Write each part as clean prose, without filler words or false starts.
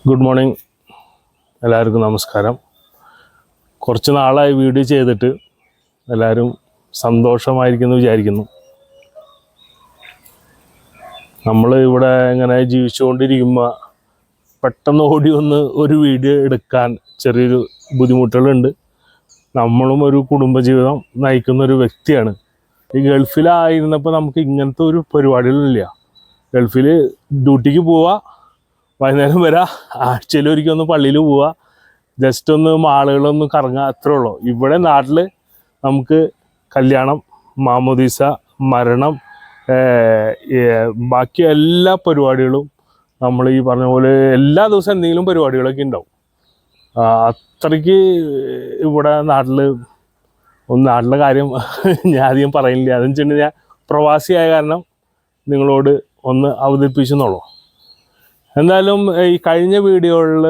Good morning, എല്ലാവർക്കും നമസ്കാരം. കുറച്ച് നാളായി വീഡിയോ ചെയ്തിട്ട് എല്ലാവരും സന്തോഷമായിരിക്കുന്നു വിചാരിക്കുന്നു. നമ്മൾ ഇവിടെ ഇങ്ങനെ ജീവിച്ചുകൊണ്ടിരിക്കുമ്പോൾ പെട്ടെന്ന് ഓടി വന്ന് ഒരു വീഡിയോ എടുക്കാൻ ചെറിയൊരു ബുദ്ധിമുട്ടുകളുണ്ട്. നമ്മളും ഒരു കുടുംബജീവിതം നയിക്കുന്ന ഒരു വ്യക്തിയാണ്. ഈ ഗൾഫിലായിരുന്നപ്പോൾ നമുക്ക് ഇങ്ങനത്തെ ഒരു പരിപാടികളില്ല. ഗൾഫിൽ ഡ്യൂട്ടിക്ക് പോവുക, വൈകുന്നേരം വരാം, ആഴ്ചയിൽ ഒരിക്കൽ ഒന്ന് പള്ളിയിൽ പോവുക, ജസ്റ്റ് ഒന്ന് മാളുകളൊന്ന് കറങ്ങുക, അത്രേ ഉള്ളൂ. ഇവിടെ നാട്ടിൽ നമുക്ക് കല്യാണം, മാമോദീസ, മരണം, ബാക്കി എല്ലാ പരിപാടികളും നമ്മൾ ഈ പറഞ്ഞ പോലെ എല്ലാ ദിവസവും എന്തെങ്കിലും പരിപാടികളൊക്കെ ഉണ്ടാവും. അത്രയ്ക്ക് ഇവിടെ നാട്ടിലെ കാര്യം ഞാൻ അധികം പറയുന്നില്ല. അതെന്ന് വെച്ചിട്ടുണ്ടെങ്കിൽ ഞാൻ പ്രവാസിയായ കാരണം നിങ്ങളോട് ഒന്ന് അവതരിപ്പിച്ചെന്നുള്ളൂ. എന്തായാലും ഈ കഴിഞ്ഞ വീഡിയോകളിൽ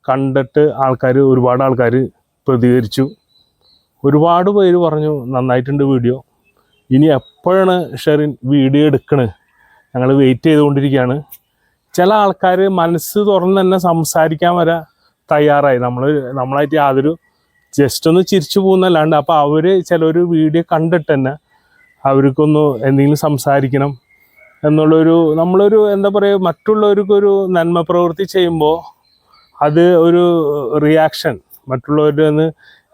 കണ്ടിട്ട് ഒരുപാട് ആൾക്കാർ പ്രതികരിച്ചു. ഒരുപാട് പേര് പറഞ്ഞു നന്നായിട്ടുണ്ട് വീഡിയോ, ഇനി എപ്പോഴാണ് ഷെറിൻ വീഡിയോ എടുക്കണത്, ഞങ്ങൾ വെയിറ്റ് ചെയ്തുകൊണ്ടിരിക്കുകയാണ്. ചില ആൾക്കാർ മനസ്സ് തുറന്ന് തന്നെ സംസാരിക്കാൻ വരെ തയ്യാറായി. നമ്മളായിട്ട് യാതൊരു ജസ്റ്റ് ഒന്ന് ചിരിച്ചു പോകുന്നല്ലാണ്ട്. അപ്പോൾ അവർ ചിലർ വീഡിയോ കണ്ടിട്ട് തന്നെ അവർക്കൊന്ന് എന്തെങ്കിലും സംസാരിക്കണം എന്നുള്ളൊരു, നമ്മളൊരു എന്താ പറയുക, മറ്റുള്ളവർക്കൊരു നന്മ പ്രവൃത്തി ചെയ്യുമ്പോൾ അത് ഒരു റിയാക്ഷൻ മറ്റുള്ളവരുടെ നിന്ന്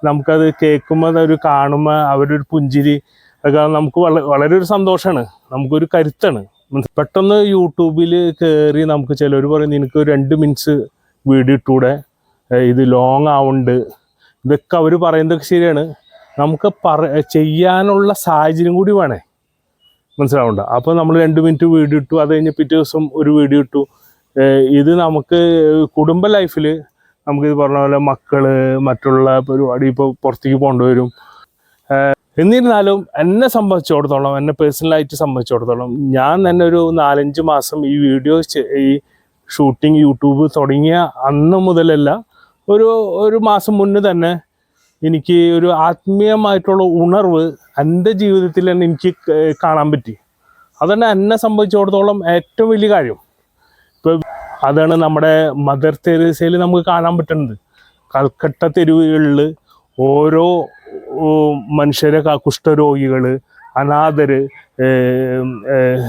നമുക്കത് കേൾക്കുമ്പോൾ, അതൊരു കാണുമ്പോൾ അവരൊരു പുഞ്ചിരി ഒക്കെ നമുക്ക് വളരെ ഒരു സന്തോഷമാണ്, നമുക്കൊരു കരുത്താണ്. പെട്ടെന്ന് യൂട്യൂബിൽ കയറി നമുക്ക് ചിലർ പറയും നിനക്ക് 2 മിനിറ്റ്സ് വീഡിയോ ഇട്ടൂടെ, ഇത് ലോങ് ആവുന്നുണ്ട്, ഇതൊക്കെ അവർ പറയുന്നതൊക്കെ ശരിയാണ്. നമുക്ക് ചെയ്യാനുള്ള സാഹചര്യം കൂടി വേണേ, മനസ്സിലാവണ്ട. അപ്പോൾ നമ്മൾ 2 മിനിറ്റ് വീഡിയോ ഇട്ടു, അത് കഴിഞ്ഞ് പിറ്റേ ദിവസം ഒരു വീഡിയോ ഇട്ടു. ഇത് നമുക്ക് കുടുംബ ലൈഫിൽ നമുക്കിത് പറഞ്ഞ പോലെ മക്കള്, മറ്റുള്ള പരിപാടി, ഇപ്പോൾ പുറത്തേക്ക് പോകേണ്ടി വരും. എന്നിരുന്നാലും എന്നെ സംബന്ധിച്ചിടത്തോളം, എന്നെ പേഴ്സണലായിട്ട് സംബന്ധിച്ചിടത്തോളം, ഞാൻ തന്നെ ഒരു 4-5 മാസം ഈ വീഡിയോ ഈ ഷൂട്ടിങ് യൂട്യൂബ് തുടങ്ങിയ അന്ന് മുതലല്ല, ഒരു മാസം മുന്നേ തന്നെ എനിക്ക് ഒരു ആത്മീയമായിട്ടുള്ള ഉണർവ് എൻ്റെ ജീവിതത്തിൽ തന്നെ എനിക്ക് കാണാൻ പറ്റി. അതാണ് എന്നെ സംബന്ധിച്ചിടത്തോളം ഏറ്റവും വലിയ കാര്യം. ഇപ്പോൾ അതാണ് നമ്മുടെ മദർ തെരേസയിൽ നമുക്ക് കാണാൻ പറ്റുന്നത്. കൽക്കട്ട തെരുവുകളിൽ ഓരോ മനുഷ്യരെ, കുഷ്ഠരോഗികൾ, അനാഥർ,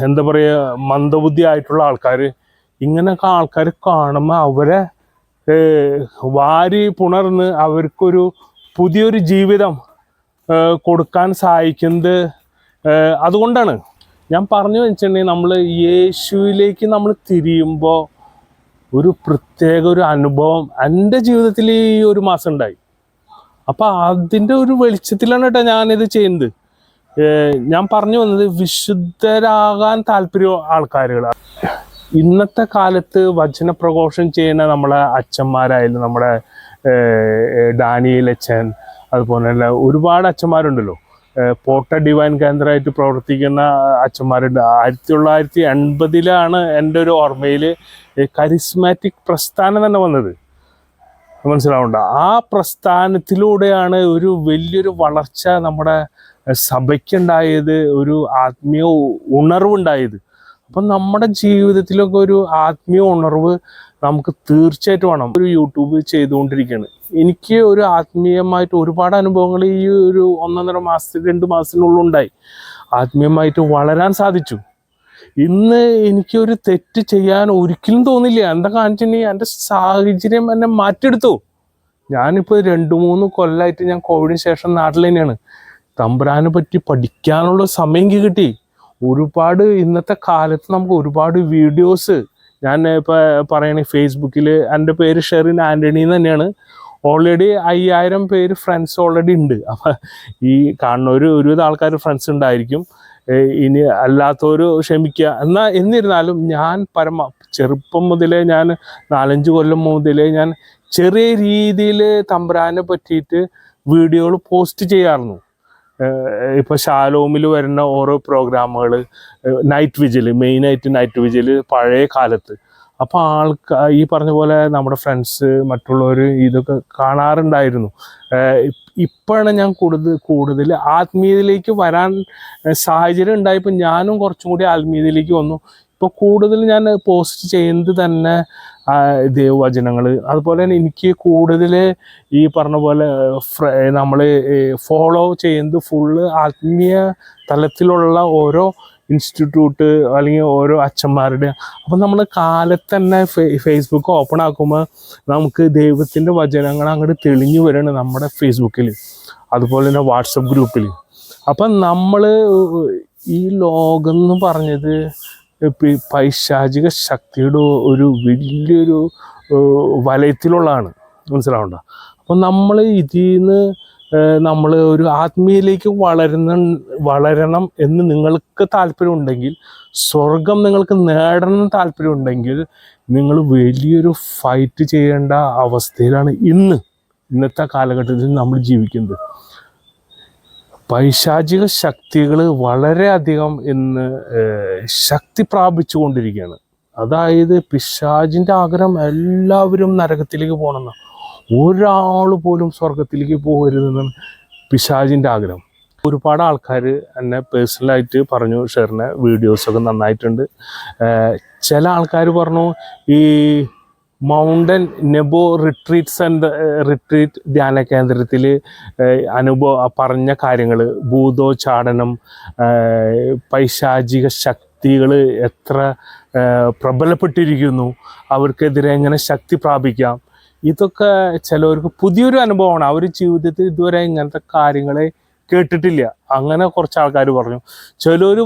എന്താ പറയുക, മന്ദബുദ്ധി ആയിട്ടുള്ള ആൾക്കാർ, ഇങ്ങനെയൊക്കെ ആൾക്കാർ കാണുമ്പോൾ അവരെ വാരി പുണർന്ന് അവർക്കൊരു പുതിയൊരു ജീവിതം കൊടുക്കാൻ സഹായിക്കുന്നത് അതുകൊണ്ടാണ്. ഞാൻ പറഞ്ഞു വെച്ചിട്ടുണ്ടെങ്കിൽ നമ്മൾ യേശുവിലേക്ക് നമ്മൾ തിരിയുമ്പോൾ ഒരു പ്രത്യേക ഒരു അനുഭവം എൻ്റെ ജീവിതത്തിൽ ഈ ഒരു മാസം ഉണ്ടായി. അപ്പോൾ അതിൻ്റെ ഒരു വെളിച്ചത്തിലാണ് കേട്ടോ ഞാനിത് ചെയ്യുന്നത്. ഞാൻ പറഞ്ഞു വന്നത്, വിശുദ്ധരാകാൻ താല്പര്യം ആൾക്കാരുകൾ ഇന്നത്തെ കാലത്ത് വചനപ്രഘോഷം ചെയ്യുന്ന നമ്മളെ അച്ഛന്മാരായാലും, നമ്മുടെ ഡാനിയേൽ അച്ഛൻ, അതുപോലെ തന്നെ ഒരുപാട് അച്ഛന്മാരുണ്ടല്ലോ, പോട്ട ഡിവൈൻ കേന്ദ്രമായിട്ട് പ്രവർത്തിക്കുന്ന അച്ഛന്മാരുണ്ട്. 1980 എൻ്റെ ഒരു ഓർമ്മയിൽ കരിസ്മാറ്റിക് പ്രസ്ഥാനം തന്നെ വന്നത്, മനസ്സിലാവണ്ട. ആ പ്രസ്ഥാനത്തിലൂടെയാണ് ഒരു വലിയൊരു വളർച്ച നമ്മുടെ സഭയ്ക്കുണ്ടായത്, ഒരു ആത്മീയ ഉണർവുണ്ടായത്. അപ്പം നമ്മുടെ ജീവിതത്തിലൊക്കെ ഒരു ആത്മീയ ഉണർവ് നമുക്ക് തീർച്ചയായിട്ടും വേണം. ഒരു യൂട്യൂബ് ചെയ്തുകൊണ്ടിരിക്കുകയാണ്. എനിക്ക് ഒരു ആത്മീയമായിട്ട് ഒരുപാട് അനുഭവങ്ങൾ ഈ ഒരു 1.5 മാസത്തിൽ 2 മാസത്തിനുള്ളിൽ ഉണ്ടായി. ആത്മീയമായിട്ട് വളരാൻ സാധിച്ചു. ഇന്ന് എനിക്കൊരു തെറ്റ് ചെയ്യാൻ ഒരിക്കലും തോന്നില്ല. എന്താ കാണിച്ചിട്ടുണ്ടെങ്കിൽ എൻ്റെ സാഹചര്യം എന്നെ മാറ്റിയെടുത്തു. ഞാനിപ്പോൾ 2-3 കൊല്ലമായിട്ട് ഞാൻ കോവിഡിന് ശേഷം നാട്ടിൽ തന്നെയാണ്. തമ്പുരാനെ പറ്റി പഠിക്കാനുള്ള സമയം കിട്ടി. ഒരുപാട് ഇന്നത്തെ കാലത്ത് നമുക്ക് ഒരുപാട് വീഡിയോസ്, ഞാൻ ഇപ്പോൾ പറയണേ ഫേസ്ബുക്കിൽ എൻ്റെ പേര് ഷെറിൻ ആൻ്റണി തന്നെയാണ്. ഓൾറെഡി 5000 പേര് ഫ്രണ്ട്സ് ഓൾറെഡി ഉണ്ട്. അപ്പം ഈ കാണുന്ന ഒരുവിധ ആൾക്കാർ ഫ്രണ്ട്സ് ഉണ്ടായിരിക്കും. ഇനി അല്ലാത്തവർ ക്ഷമിക്കുക. എന്നിരുന്നാലും ഞാൻ ചെറുപ്പം മുതലേ, ഞാൻ 4-5 കൊല്ലം മുതലേ ഞാൻ ചെറിയ രീതിയിൽ തമ്പുരാനെ പറ്റിയിട്ട് വീഡിയോകൾ പോസ്റ്റ് ചെയ്യാറുണ്ട്. ഇപ്പോൾ ഷാലോമിൽ വരുന്ന ഓരോ പ്രോഗ്രാമുകൾ, നൈറ്റ് വിജിൽ, മെയിനായിട്ട് നൈറ്റ് വിജിൽ പഴയ കാലത്ത്. അപ്പോൾ ഈ പറഞ്ഞ പോലെ നമ്മുടെ ഫ്രണ്ട്സ്, മറ്റുള്ളവർ ഇതൊക്കെ കാണാറുണ്ടായിരുന്നു. ഇപ്പോഴാണ് ഞാൻ കൂടുതൽ ആത്മീയതയിലേക്ക് വരാൻ സാഹചര്യം ഉണ്ടായപ്പോൾ ഞാനും കുറച്ചും കൂടി ആത്മീയതയിലേക്ക് വന്നു. ഇപ്പോൾ കൂടുതൽ ഞാൻ പോസ്റ്റ് ചെയ്യുന്നത് തന്നെ ദൈവവചനങ്ങൾ. അതുപോലെ തന്നെ എനിക്ക് കൂടുതൽ ഈ പറഞ്ഞ പോലെ നമ്മൾ ഫോളോ ചെയ്യുന്നത് ഫുള്ള് ആത്മീയ തലത്തിലുള്ള ഓരോ ഇൻസ്റ്റിറ്റ്യൂട്ട് അല്ലെങ്കിൽ ഓരോ അച്ഛന്മാരുടെ. അപ്പം നമ്മൾ കാലത്ത് തന്നെ ഫേസ്ബുക്ക് ഓപ്പൺ ആക്കുമ്പോൾ നമുക്ക് ദൈവത്തിൻ്റെ വചനങ്ങൾ അങ്ങോട്ട് തെളിഞ്ഞു വരണം നമ്മുടെ ഫേസ്ബുക്കിൽ, അതുപോലെ തന്നെ വാട്സപ്പ് ഗ്രൂപ്പിൽ. അപ്പം നമ്മൾ ഈ ലോകം എന്ന് പറഞ്ഞത് പൈശാചിക ശക്തിയുടെ ഒരു വലിയൊരു വലയത്തിലുള്ളതാണ്, മനസ്സിലാവണ്ട. അപ്പം നമ്മൾ ഇതിൽ നിന്ന് നമ്മൾ ഒരു ആത്മീയയിലേക്ക് വളരണം എന്ന് നിങ്ങൾക്ക് താല്പര്യമുണ്ടെങ്കിൽ, സ്വർഗം നിങ്ങൾക്ക് നേടണം താല്പര്യമുണ്ടെങ്കിൽ, നിങ്ങൾ വലിയൊരു ഫൈറ്റ് ചെയ്യേണ്ട അവസ്ഥയിലാണ് ഇന്നത്തെ കാലഘട്ടത്തിൽ നമ്മൾ ജീവിക്കുന്നത്. പൈശാചിക ശക്തികൾ വളരെയധികം ഇന്ന് ശക്തി പ്രാപിച്ചു കൊണ്ടിരിക്കുകയാണ്. അതായത് പിശാചിൻ്റെ ആഗ്രഹം എല്ലാവരും നരകത്തിലേക്ക് പോകണമെന്നാണ്, ഒരാൾ പോലും സ്വർഗത്തിലേക്ക് പോകരുതെന്നാണ് പിശാചിൻ്റെ ആഗ്രഹം. ഒരുപാട് ആൾക്കാർ എന്നെ പേഴ്സണലായിട്ട് പറഞ്ഞു, ഷെറിനെ വീഡിയോസൊക്കെ നന്നായിട്ടുണ്ട്. ചില ആൾക്കാർ പറഞ്ഞു ഈ മൗണ്ടൻ നെബോ റിട്രീറ്റ് ധ്യാന കേന്ദ്രത്തിൽ പറഞ്ഞ കാര്യങ്ങൾ, ഭൂതോച്ചാടനം, പൈശാചിക ശക്തികൾ എത്ര പ്രബലപ്പെട്ടിരിക്കുന്നു, അവർക്കെതിരെ എങ്ങനെ ശക്തി പ്രാപിക്കാം, ഇതൊക്കെ ചിലവർക്ക് പുതിയൊരു അനുഭവമാണ്. അവർ ജീവിതത്തിൽ ഇതുവരെ ഇങ്ങനത്തെ കാര്യങ്ങളെ കേട്ടിട്ടില്ല. അങ്ങനെ കുറച്ച് ആൾക്കാർ പറഞ്ഞു. ചിലർ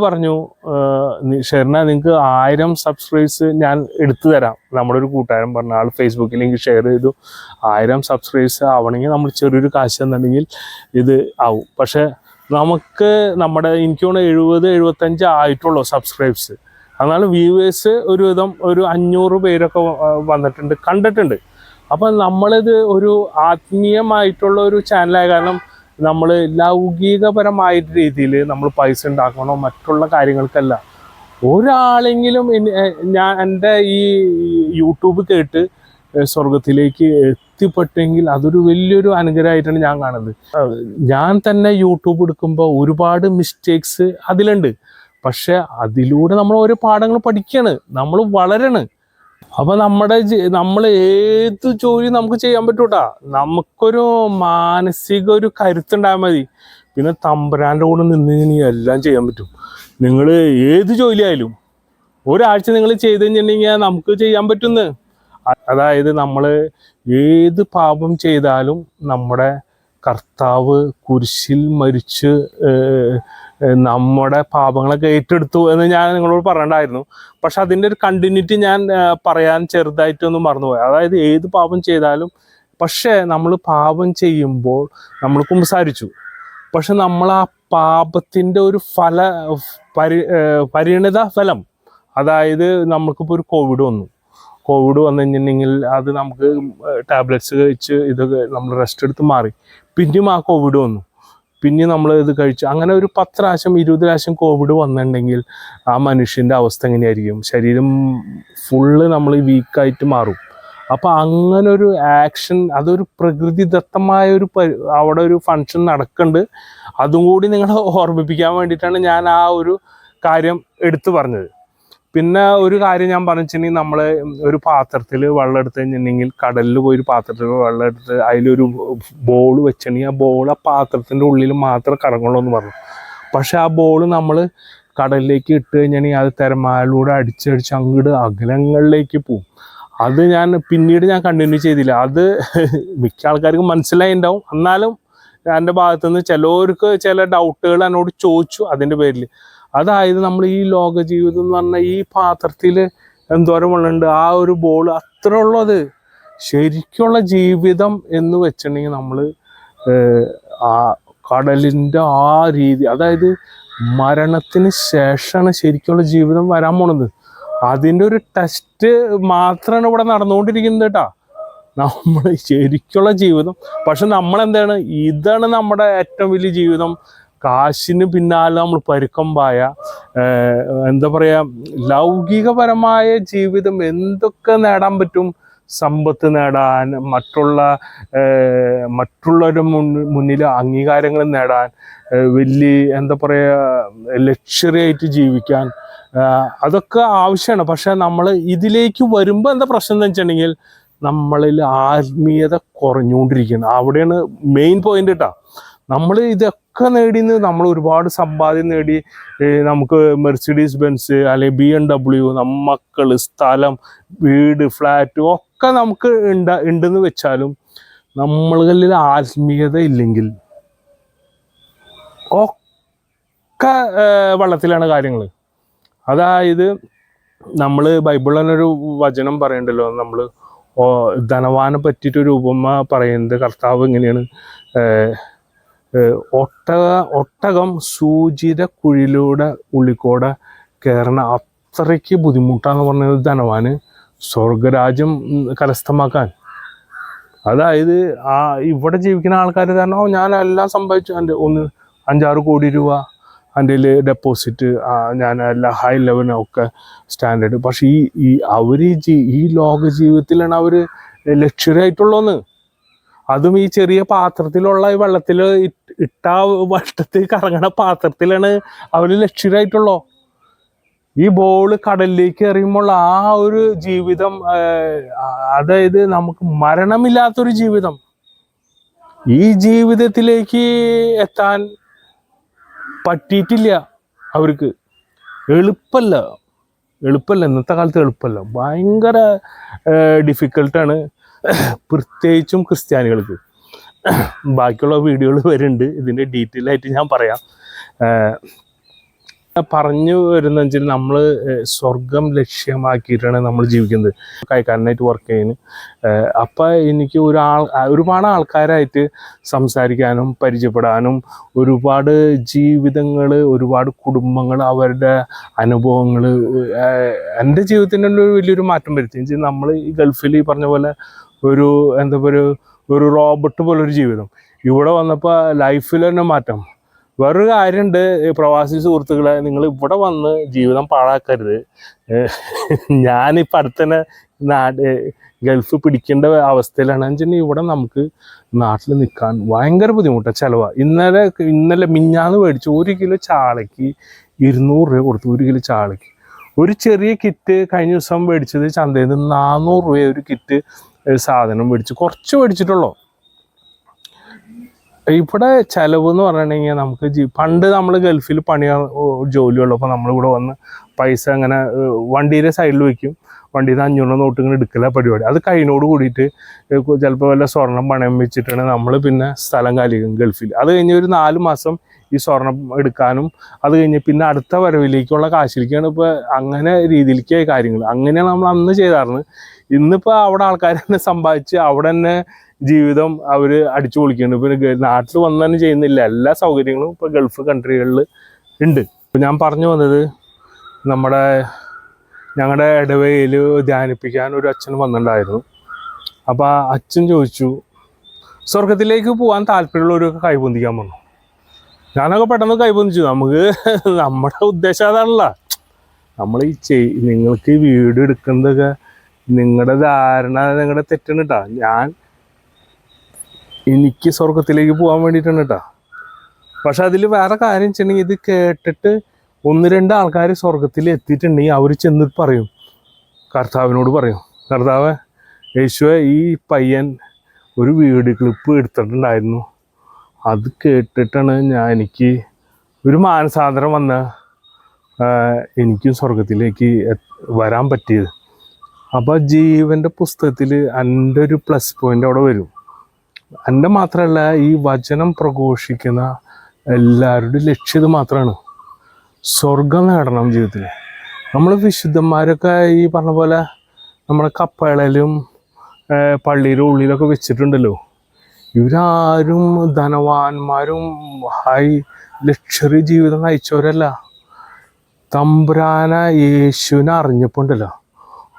പറഞ്ഞു ഷെറിന നിങ്ങൾക്ക് 1000 സബ്സ്ക്രൈബ്സ് ഞാൻ എടുത്തു തരാം. നമ്മുടെ ഒരു കൂട്ടുകാരൻ പറഞ്ഞ ആൾ ഫേസ്ബുക്കിൽ ലിങ്ക് ഷെയർ ചെയ്തു. 1000 സബ്സ്ക്രൈബ്സ് ആവണമെങ്കിൽ നമ്മൾ ചെറിയൊരു കാശ് എന്നുണ്ടെങ്കിൽ ഇത് ആവും. പക്ഷേ നമുക്ക് എനിക്ക് തോന്നുന്നു 70-75 ആയിട്ടുള്ളൂ സബ്സ്ക്രൈബ്സ്. എന്നാലും വ്യൂവേഴ്സ് ഒരുവിധം ഒരു 500 പേരൊക്കെ വന്നിട്ടുണ്ട്, കണ്ടിട്ടുണ്ട്. അപ്പം നമ്മളിത് ഒരു ആത്മീയമായിട്ടുള്ള ഒരു ചാനലായ കാരണം നമ്മൾ ലൗകികപരമായ രീതിയിൽ നമ്മൾ പൈസ ഉണ്ടാക്കണോ മറ്റുള്ള കാര്യങ്ങൾക്കല്ല. ഒരാളെങ്കിലും എൻ്റെ ഈ യൂട്യൂബ് കേട്ട് സ്വർഗത്തിലേക്ക് എത്തിപ്പെട്ടെങ്കിൽ അതൊരു വലിയൊരു അനുഗ്രഹമായിട്ടാണ് ഞാൻ കാണുന്നത്. ഞാൻ തന്നെ യൂട്യൂബ് എടുക്കുമ്പോൾ ഒരുപാട് മിസ്റ്റേക്സ് അതിലുണ്ട്. പക്ഷെ അതിലൂടെ നമ്മൾ ഓരോ പാഠങ്ങൾ പഠിക്കുകയാണ്, നമ്മൾ വളരണം. അപ്പം നമ്മൾ ഏത് ജോലി നമുക്ക് ചെയ്യാൻ പറ്റൂട്ടാ. നമുക്കൊരു മാനസിക ഒരു കരുത്തുണ്ടായാൽ മതി. പിന്നെ തമ്പുരാൻ്റെ കൂടെ നിന്ന് എല്ലാം ചെയ്യാൻ പറ്റും. നിങ്ങൾ ഏത് ജോലി ആയാലും ഒരാഴ്ച നിങ്ങൾ ചെയ്ത് കഴിഞ്ഞിട്ടുണ്ടെങ്കിൽ നമുക്ക് ചെയ്യാൻ പറ്റുന്നു. അതായത് നമ്മൾ ഏത് പാപം ചെയ്താലും നമ്മുടെ കർത്താവ് കുരിശിൽ മരിച്ച് നമ്മുടെ പാപങ്ങളൊക്കെ ഏറ്റെടുത്തു എന്ന് ഞാൻ നിങ്ങളോട് പറയണ്ടായിരുന്നു. പക്ഷെ അതിൻ്റെ ഒരു കണ്ടിന്യൂറ്റി ഞാൻ പറയാൻ ചെറുതായിട്ടൊന്നും മറന്നുപോയി. അതായത് ഏത് പാപം ചെയ്താലും, പക്ഷേ നമ്മൾ പാപം ചെയ്യുമ്പോൾ നമ്മൾ കുമ്പസാരിച്ചു, പക്ഷെ നമ്മൾ ആ പാപത്തിൻ്റെ ഒരു പരിണിത ഫലം, അതായത് നമുക്കിപ്പോൾ ഒരു കോവിഡ് വന്നു കഴിഞ്ഞിട്ടുണ്ടെങ്കിൽ അത് നമുക്ക് ടാബ്ലറ്റ്സ് കഴിച്ച് ഇതൊക്കെ നമ്മൾ റെസ്റ്റ് എടുത്ത് മാറി. പിന്നെയും ആ കോവിഡ് വന്നു, പിന്നെ നമ്മൾ ഇത് കഴിച്ചു. അങ്ങനെ ഒരു 10 പ്രാവശ്യം 20 പ്രാവശ്യം കോവിഡ് വന്നിട്ടുണ്ടെങ്കിൽ ആ മനുഷ്യൻ്റെ അവസ്ഥ എങ്ങനെയായിരിക്കും? ശരീരം ഫുള്ള് നമ്മൾ വീക്കായിട്ട് മാറും. അപ്പോൾ അങ്ങനെ ഒരു ആക്ഷൻ, അതൊരു പ്രകൃതിദത്തമായ അവിടെ ഒരു ഫങ്ഷൻ നടക്കുന്നുണ്ട്. അതും കൂടി നിങ്ങളെ ഓർമ്മിപ്പിക്കാൻ വേണ്ടിയിട്ടാണ് ഞാൻ ആ ഒരു കാര്യം എടുത്തു പറഞ്ഞത്. പിന്നെ ഒരു കാര്യം ഞാൻ പറഞ്ഞിട്ടുണ്ടെങ്കിൽ, നമ്മൾ ഒരു പാത്രത്തിൽ വെള്ളം എടുത്ത് കഴിഞ്ഞിട്ടുണ്ടെങ്കിൽ, കടലിൽ പോയി പാത്രത്തിൽ വെള്ളം എടുത്ത് അതിലൊരു ബോൾ വെച്ചിട്ടുണ്ടെങ്കിൽ ആ ബോൾ ആ പാത്രത്തിൻ്റെ ഉള്ളിൽ മാത്രമേ കറങ്ങുള്ളൂ എന്ന് പറഞ്ഞു. പക്ഷെ ആ ബോൾ നമ്മൾ കടലിലേക്ക് ഇട്ട് കഴിഞ്ഞിട്ടുണ്ടെങ്കിൽ അത് തിരമാലയിലൂടെ അടിച്ചടിച്ച് അങ്ങോട്ട് അകലങ്ങളിലേക്ക് പോവും. അത് പിന്നീട് ഞാൻ കണ്ടിന്യൂ ചെയ്തില്ല. അത് മിക്ക ആൾക്കാർക്കും മനസ്സിലായിട്ടുണ്ടാവും. എന്നാലും എൻ്റെ ഭാഗത്തുനിന്ന് ചിലവർക്ക് ചില ഡൗട്ടുകൾ എന്നോട് ചോദിച്ചു അതിൻ്റെ പേരിൽ. അതായത് നമ്മൾ ഈ ലോക ജീവിതം എന്ന് പറഞ്ഞാൽ ഈ പാത്രത്തിൽ എന്തോരം വെള്ളമുണ്ട്, ആ ഒരു ബോൾ അത്ര ഉള്ളത്. ശരിക്കുള്ള ജീവിതം എന്ന് വെച്ചിട്ടുണ്ടെങ്കിൽ നമ്മൾ ആ കടലിൻ്റെ ആ രീതി, അതായത് മരണത്തിന് ശേഷമാണ് ശരിക്കുള്ള ജീവിതം വരാൻ പോണത്. അതിൻ്റെ ഒരു ടെസ്റ്റ് മാത്രമാണ് ഇവിടെ നടന്നുകൊണ്ടിരിക്കുന്നത് കേട്ടോ, നമ്മൾ ശരിക്കുള്ള ജീവിതം. പക്ഷെ നമ്മളെന്താണ്, ഇതാണ് നമ്മുടെ ഏറ്റവും വലിയ ജീവിതം. കാശിന് പിന്നാലെ നമ്മൾ പരുക്കം പായ, എന്താ പറയുക, ലൗകികപരമായ ജീവിതം എന്തൊക്കെ നേടാൻ പറ്റും, സമ്പത്ത് നേടാൻ, മറ്റുള്ളവരുടെ മുന്നിൽ അംഗീകാരങ്ങൾ നേടാൻ, വലിയ എന്താ പറയുക ലക്ഷറി ആയിട്ട് ജീവിക്കാൻ, അതൊക്കെ ആവശ്യമാണ്. പക്ഷെ നമ്മൾ ഇതിലേക്ക് വരുമ്പോൾ എന്താ പ്രശ്നം എന്ന് വെച്ചിട്ടുണ്ടെങ്കിൽ നമ്മളിൽ ആത്മീയത കുറഞ്ഞുകൊണ്ടിരിക്കുകയാണ്. അവിടെയാണ് മെയിൻ പോയിന്റ് കേട്ടോ. നമ്മൾ ഇതൊക്കെ നേടിയെന്ന് നമ്മൾ ഒരുപാട് സമ്പാദ്യം നേടി, നമുക്ക് മെർസിഡീസ് ബെൻസ് അല്ലെങ്കിൽ BMW, മക്കൾ, സ്ഥലം, വീട്, ഫ്ലാറ്റ് ഒക്കെ നമുക്ക് ഉണ്ടെന്ന് വെച്ചാലും നമ്മളിൽ ആത്മീയത ഇല്ലെങ്കിൽ ഒക്കെ വെള്ളത്തിലാണ് കാര്യങ്ങൾ. അതായത് നമ്മൾ ബൈബിളിൽ തന്നെ ഒരു വചനം പറയണ്ടല്ലോ, നമ്മൾ ധനവാനെ പറ്റിയിട്ടൊരു ഉപമ പറയുന്നത് കർത്താവ് ഇങ്ങനെയാണ്: ഒട്ടകം സൂചിയുടെ കുഴിയിലൂടെ ഉള്ളിക്കൂടെ കയറണ അത്രയ്ക്ക് ബുദ്ധിമുട്ടാന്ന് പറഞ്ഞത് ധനവാന് സ്വർഗരാജ്യം കരസ്ഥമാക്കാൻ. അതായത് ഇവിടെ ജീവിക്കുന്ന ആൾക്കാർ കാരണം ഞാൻ എല്ലാം സമ്പാദിച്ചു, എൻ്റെ 5-6 കോടി രൂപ എൻ്റെ ഡെപ്പോസിറ്റ്, ഞാൻ എല്ലാ ഹൈ ലെവലിനൊക്കെ സ്റ്റാൻഡേർഡ്. പക്ഷെ അവർ ഈ ലോക ജീവിതത്തിലാണ് അവർ ലക്ഷറി ആയിട്ടുള്ളതെന്ന്. അതും ഈ ചെറിയ പാത്രത്തിലുള്ള ഈ വെള്ളത്തിൽ വട്ടത്തിൽ കറങ്ങണ പാത്രത്തിലാണ് അവർ ലക്ഷറി ആയിട്ടുള്ളൂ. ഈ ബോള് കടലിലേക്ക് എറിയുമ്പോൾ ആ ഒരു ജീവിതം, അതായത് നമുക്ക് മരണമില്ലാത്തൊരു ജീവിതം, ഈ ജീവിതത്തിലേക്ക് എത്താൻ പറ്റിയിട്ടില്ല അവർക്ക്. എളുപ്പമല്ല, ഇന്നത്തെ കാലത്ത് എളുപ്പമല്ല, ഭയങ്കര ഡിഫിക്കൽട്ടാണ്, പ്രത്യേകിച്ചും ക്രിസ്ത്യാനികൾക്ക്. ബാക്കിയുള്ള വീഡിയോകൾ വരുന്നുണ്ട്, ഇതിൻ്റെ ഡീറ്റെയിൽ ആയിട്ട് ഞാൻ പറയാം. പറഞ്ഞു വരുന്ന വെച്ചാൽ നമ്മൾ സ്വർഗം ലക്ഷ്യമാക്കിയിട്ടാണ് നമ്മൾ ജീവിക്കുന്നത്, കൈക്കാരനായിട്ട് വർക്ക് ചെയ്യുന്നത്. അപ്പം എനിക്ക് ഒരുപാട് ആൾക്കാരായിട്ട് സംസാരിക്കാനും പരിചയപ്പെടാനും, ഒരുപാട് ജീവിതങ്ങൾ, ഒരുപാട് കുടുംബങ്ങൾ, അവരുടെ അനുഭവങ്ങൾ എൻ്റെ ജീവിതത്തിൻ്റെ ഒരു വലിയൊരു മാറ്റം വരുത്തി. നമ്മൾ ഈ ഗൾഫിൽ ഈ പറഞ്ഞ പോലെ എന്താ പറയുക, ഒരു റോബോട്ട് പോലൊരു ജീവിതം. ഇവിടെ വന്നപ്പോൾ ലൈഫിൽ തന്നെ മാറ്റം. വേറൊരു കാര്യമുണ്ട്, പ്രവാസി സുഹൃത്തുക്കളെ, നിങ്ങൾ ഇവിടെ വന്ന് ജീവിതം പാഴാക്കരുത്. ഞാനിപ്പോൾ അടുത്തന്നെ ഗൾഫ് പിടിക്കേണ്ട അവസ്ഥയിലാണ്. വെച്ചിട്ടുണ്ടെങ്കിൽ ഇവിടെ നമുക്ക് നാട്ടിൽ നിൽക്കാൻ ഭയങ്കര ബുദ്ധിമുട്ടാണ്, ചിലവാണ്. ഇന്നലെ മിഞ്ഞാന്ന് മേടിച്ചു 1 കിലോ ചാളയ്ക്ക് 200 രൂപ കൊടുത്തു. 1 കിലോ ചാളയ്ക്ക് ഒരു ചെറിയ കിറ്റ് കഴിഞ്ഞ ദിവസം മേടിച്ചത് ചന്തയിൽ നിന്ന് 400 രൂപ ഒരു കിറ്റ് സാധനം മേടിച്ചു, കുറച്ച് മേടിച്ചിട്ടുള്ളൂ. ഇവിടെ ചിലവ് എന്ന് പറഞ്ഞിട്ടുണ്ടെങ്കിൽ നമുക്ക് പണ്ട് നമ്മൾ ഗൾഫിൽ ജോലിയുള്ളപ്പോൾ നമ്മളിവിടെ വന്ന് പൈസ അങ്ങനെ വണ്ടിയുടെ സൈഡിൽ വയ്ക്കും, വണ്ടിയിൽ നിന്ന് 500 നോട്ട് ഇങ്ങനെ എടുക്കല പരിപാടി. അത് കഴിഞ്ഞോട് കൂടിയിട്ട് ചിലപ്പോൾ വല്ല സ്വർണം പണയം വെച്ചിട്ടാണ് നമ്മൾ പിന്നെ സ്ഥലം കാലിക്കും ഗൾഫിൽ. അത് കഴിഞ്ഞ് ഒരു 4 മാസം ഈ സ്വർണം എടുക്കാനും, അത് കഴിഞ്ഞ് പിന്നെ അടുത്ത വരവിലേക്കുള്ള കാശിലേക്കാണ് ഇപ്പോൾ അങ്ങനെ രീതിയിലേക്ക് കാര്യങ്ങൾ. അങ്ങനെയാണ് നമ്മൾ അന്ന് ചെയ്തായിരുന്നു. ഇന്നിപ്പോൾ അവിടെ ആൾക്കാർ തന്നെ സമ്പാദിച്ച് അവിടെ തന്നെ ജീവിതം അവർ അടിച്ചു പൊളിക്കുന്നുണ്ട്. പിന്നെ നാട്ടിൽ വന്ന് തന്നെ ചെയ്യുന്നില്ല, എല്ലാ സൗകര്യങ്ങളും ഇപ്പോൾ ഗൾഫ് കൺട്രികളിൽ ഉണ്ട്. ഇപ്പോൾ ഞാൻ പറഞ്ഞു വന്നത്, ഞങ്ങളുടെ ഇടവകയിൽ ധ്യാനിപ്പിക്കാൻ ഒരു അച്ഛൻ വന്നിട്ടുണ്ടായിരുന്നു. അപ്പോൾ ആ അച്ഛൻ ചോദിച്ചു, സ്വർഗത്തിലേക്ക് പോകാൻ താല്പര്യമുള്ളവരൊക്കെ കൈപൊന്തിക്കാൻ പറഞ്ഞു. ഞാനൊക്കെ പെട്ടെന്ന് കൈപൊന്തിച്ചു. നമ്മുടെ ഉദ്ദേശം അതാണല്ലോ. നമ്മൾ നിങ്ങൾക്ക് വീഡിയോ എടുക്കുന്നതൊക്കെ നിങ്ങളുടെ ധാരണ, നിങ്ങളുടെ തെറ്റാണ് കേട്ടോ. എനിക്ക് സ്വർഗത്തിലേക്ക് പോകാൻ വേണ്ടിയിട്ടാണ് കേട്ടോ. പക്ഷെ അതിൽ വേറെ കാര്യം വെച്ചിട്ടുണ്ടെങ്കിൽ, ഇത് കേട്ടിട്ട് 1-2 ആൾക്കാർ സ്വർഗത്തിൽ എത്തിയിട്ടുണ്ടെങ്കിൽ അവർ ചെന്നിട്ട് പറയും, കർത്താവിനോട് പറയും, കർത്താവ്, യേശുവേ, ഈ പയ്യൻ ഒരു വീഡിയോ ക്ലിപ്പ് എടുത്തിട്ടുണ്ടായിരുന്നു, അത് കേട്ടിട്ടാണ് എനിക്ക് ഒരു മാനസാന്തരം വന്ന എനിക്കും സ്വർഗത്തിലേക്ക് വരാൻ പറ്റിയത്. അപ്പോൾ ജീവൻ്റെ പുസ്തകത്തിൽ എൻ്റെ ഒരു പ്ലസ് പോയിൻ്റ് അവിടെ വരും. എൻ്റെ മാത്രമല്ല, ഈ വചനം പ്രഘോഷിക്കുന്ന എല്ലാവരുടെയും ലക്ഷ്യം ഇത് മാത്രമാണ്, സ്വർഗം നേടണം ജീവിതത്തിൽ. നമ്മൾ വിശുദ്ധന്മാരൊക്കെ ഈ പറഞ്ഞ പോലെ നമ്മുടെ കപ്പേളയിലും പള്ളിയുടെ ഉള്ളിലൊക്കെ വെച്ചിട്ടുണ്ടല്ലോ. ഇവരാരും ധനവാന്മാരും ഹൈ ലക്ഷറി ജീവിതം നയിച്ചവരല്ല. തമ്പുരാന യേശുവിനെ അറിഞ്ഞപ്പോൾ ഉണ്ടല്ലോ,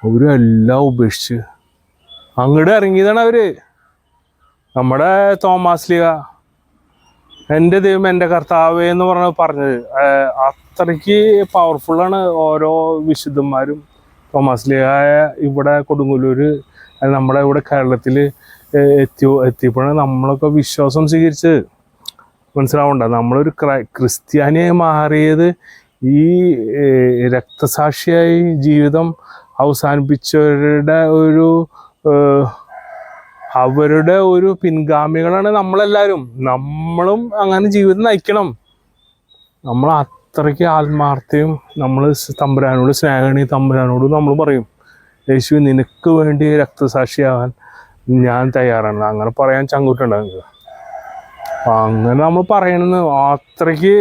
അവരും എല്ലാം ഉപേക്ഷിച്ച് അങ്ങോട്ട് ഇറങ്ങിയതാണ് അവർ. നമ്മുടെ തോമാസ് ലീഗ, എൻ്റെ ദൈവം എൻ്റെ കർത്താവേ എന്ന് പറഞ്ഞത് അത്രയ്ക്ക് പവർഫുള്ളാണ് ഓരോ വിശുദ്ധന്മാരും തോമാസ്ലിഹായ ഇവിടെ കൊടുങ്ങല്ലൂർ നമ്മുടെ ഇവിടെ കേരളത്തിൽ എത്തിയപ്പോഴാണ് നമ്മളൊക്കെ വിശ്വാസം സ്വീകരിച്ചത്. മനസ്സിലാവണ്ട, നമ്മളൊരു ക്രിസ്ത്യാനിയായി മാറിയത് ഈ രക്തസാക്ഷിയായി ജീവിതം അവസാനിപ്പിച്ചവരുടെ അവരുടെ ഒരു പിൻഗാമികളാണ് നമ്മളെല്ലാവരും. നമ്മളും അങ്ങനെ ജീവിതം നയിക്കണം. നമ്മൾ അത്രയ്ക്ക് ആത്മാർത്ഥയും നമ്മൾ തമ്പുരാനോട് സ്നേഹമാണ്. തമ്പുരാനോട് നമ്മൾ പറയും, യേശു നിനക്ക് വേണ്ടി രക്തസാക്ഷിയാവാൻ ഞാൻ തയ്യാറാണ്. അങ്ങനെ പറയാൻ ചങ്കൂറ്റുണ്ടാകുക. അങ്ങനെ നമ്മൾ പറയണെന്ന് അത്രയ്ക്ക്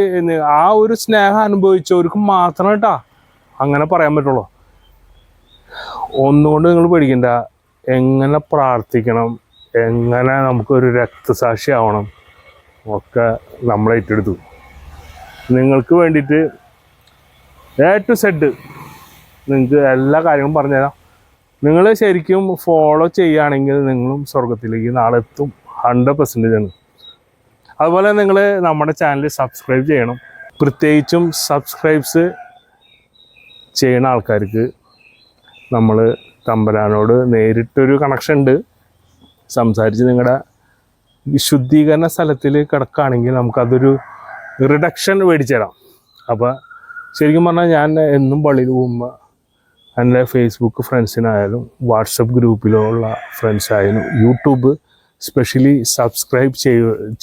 ആ ഒരു സ്നേഹം അനുഭവിച്ചവർക്ക് മാത്രം കേട്ടാ അങ്ങനെ പറയാൻ പറ്റുള്ളൂ. ഒന്നുകൊണ്ട് നിങ്ങൾ പേടിക്കണ്ട. എങ്ങനെ പ്രാർത്ഥിക്കണം, എങ്ങനെ നമുക്കൊരു രക്തസാക്ഷി ആവണം ഒക്കെ നമ്മൾ ഏറ്റെടുത്തു. നിങ്ങൾക്ക് വേണ്ടിയിട്ട് A to Z നിങ്ങൾക്ക് എല്ലാ കാര്യങ്ങളും പറഞ്ഞുതരാം. നിങ്ങൾ ശരിക്കും ഫോളോ ചെയ്യുകയാണെങ്കിൽ നിങ്ങളും സ്വർഗത്തിലേക്ക് നാളെ എത്തും. 100% ആണ്. അതുപോലെ നിങ്ങൾ നമ്മുടെ ചാനൽ സബ്സ്ക്രൈബ് ചെയ്യണം. പ്രത്യേകിച്ചും സബ്സ്ക്രൈബ്സ് ചെയ്യുന്ന ആൾക്കാർക്ക് നമ്മൾ തമ്പുരാനോട് നേരിട്ടൊരു കണക്ഷൻ ഉണ്ട്. സംസാരിച്ച് നിങ്ങളുടെ ശുദ്ധീകരണ സ്ഥലത്തിൽ കിടക്കുകയാണെങ്കിൽ നമുക്കതൊരു റിഡക്ഷൻ മേടിച്ചു തരാം. അപ്പോൾ ശരിക്കും പറഞ്ഞാൽ ഞാൻ എന്നും പള്ളിയിൽ പോകുമ്പോൾ എൻ്റെ ഫേസ്ബുക്ക് ഫ്രണ്ട്സിനായാലും വാട്സപ്പ് ഗ്രൂപ്പിലുള്ള ഫ്രണ്ട്സായാലും യൂട്യൂബ് സ്പെഷ്യലി സബ്സ്ക്രൈബ്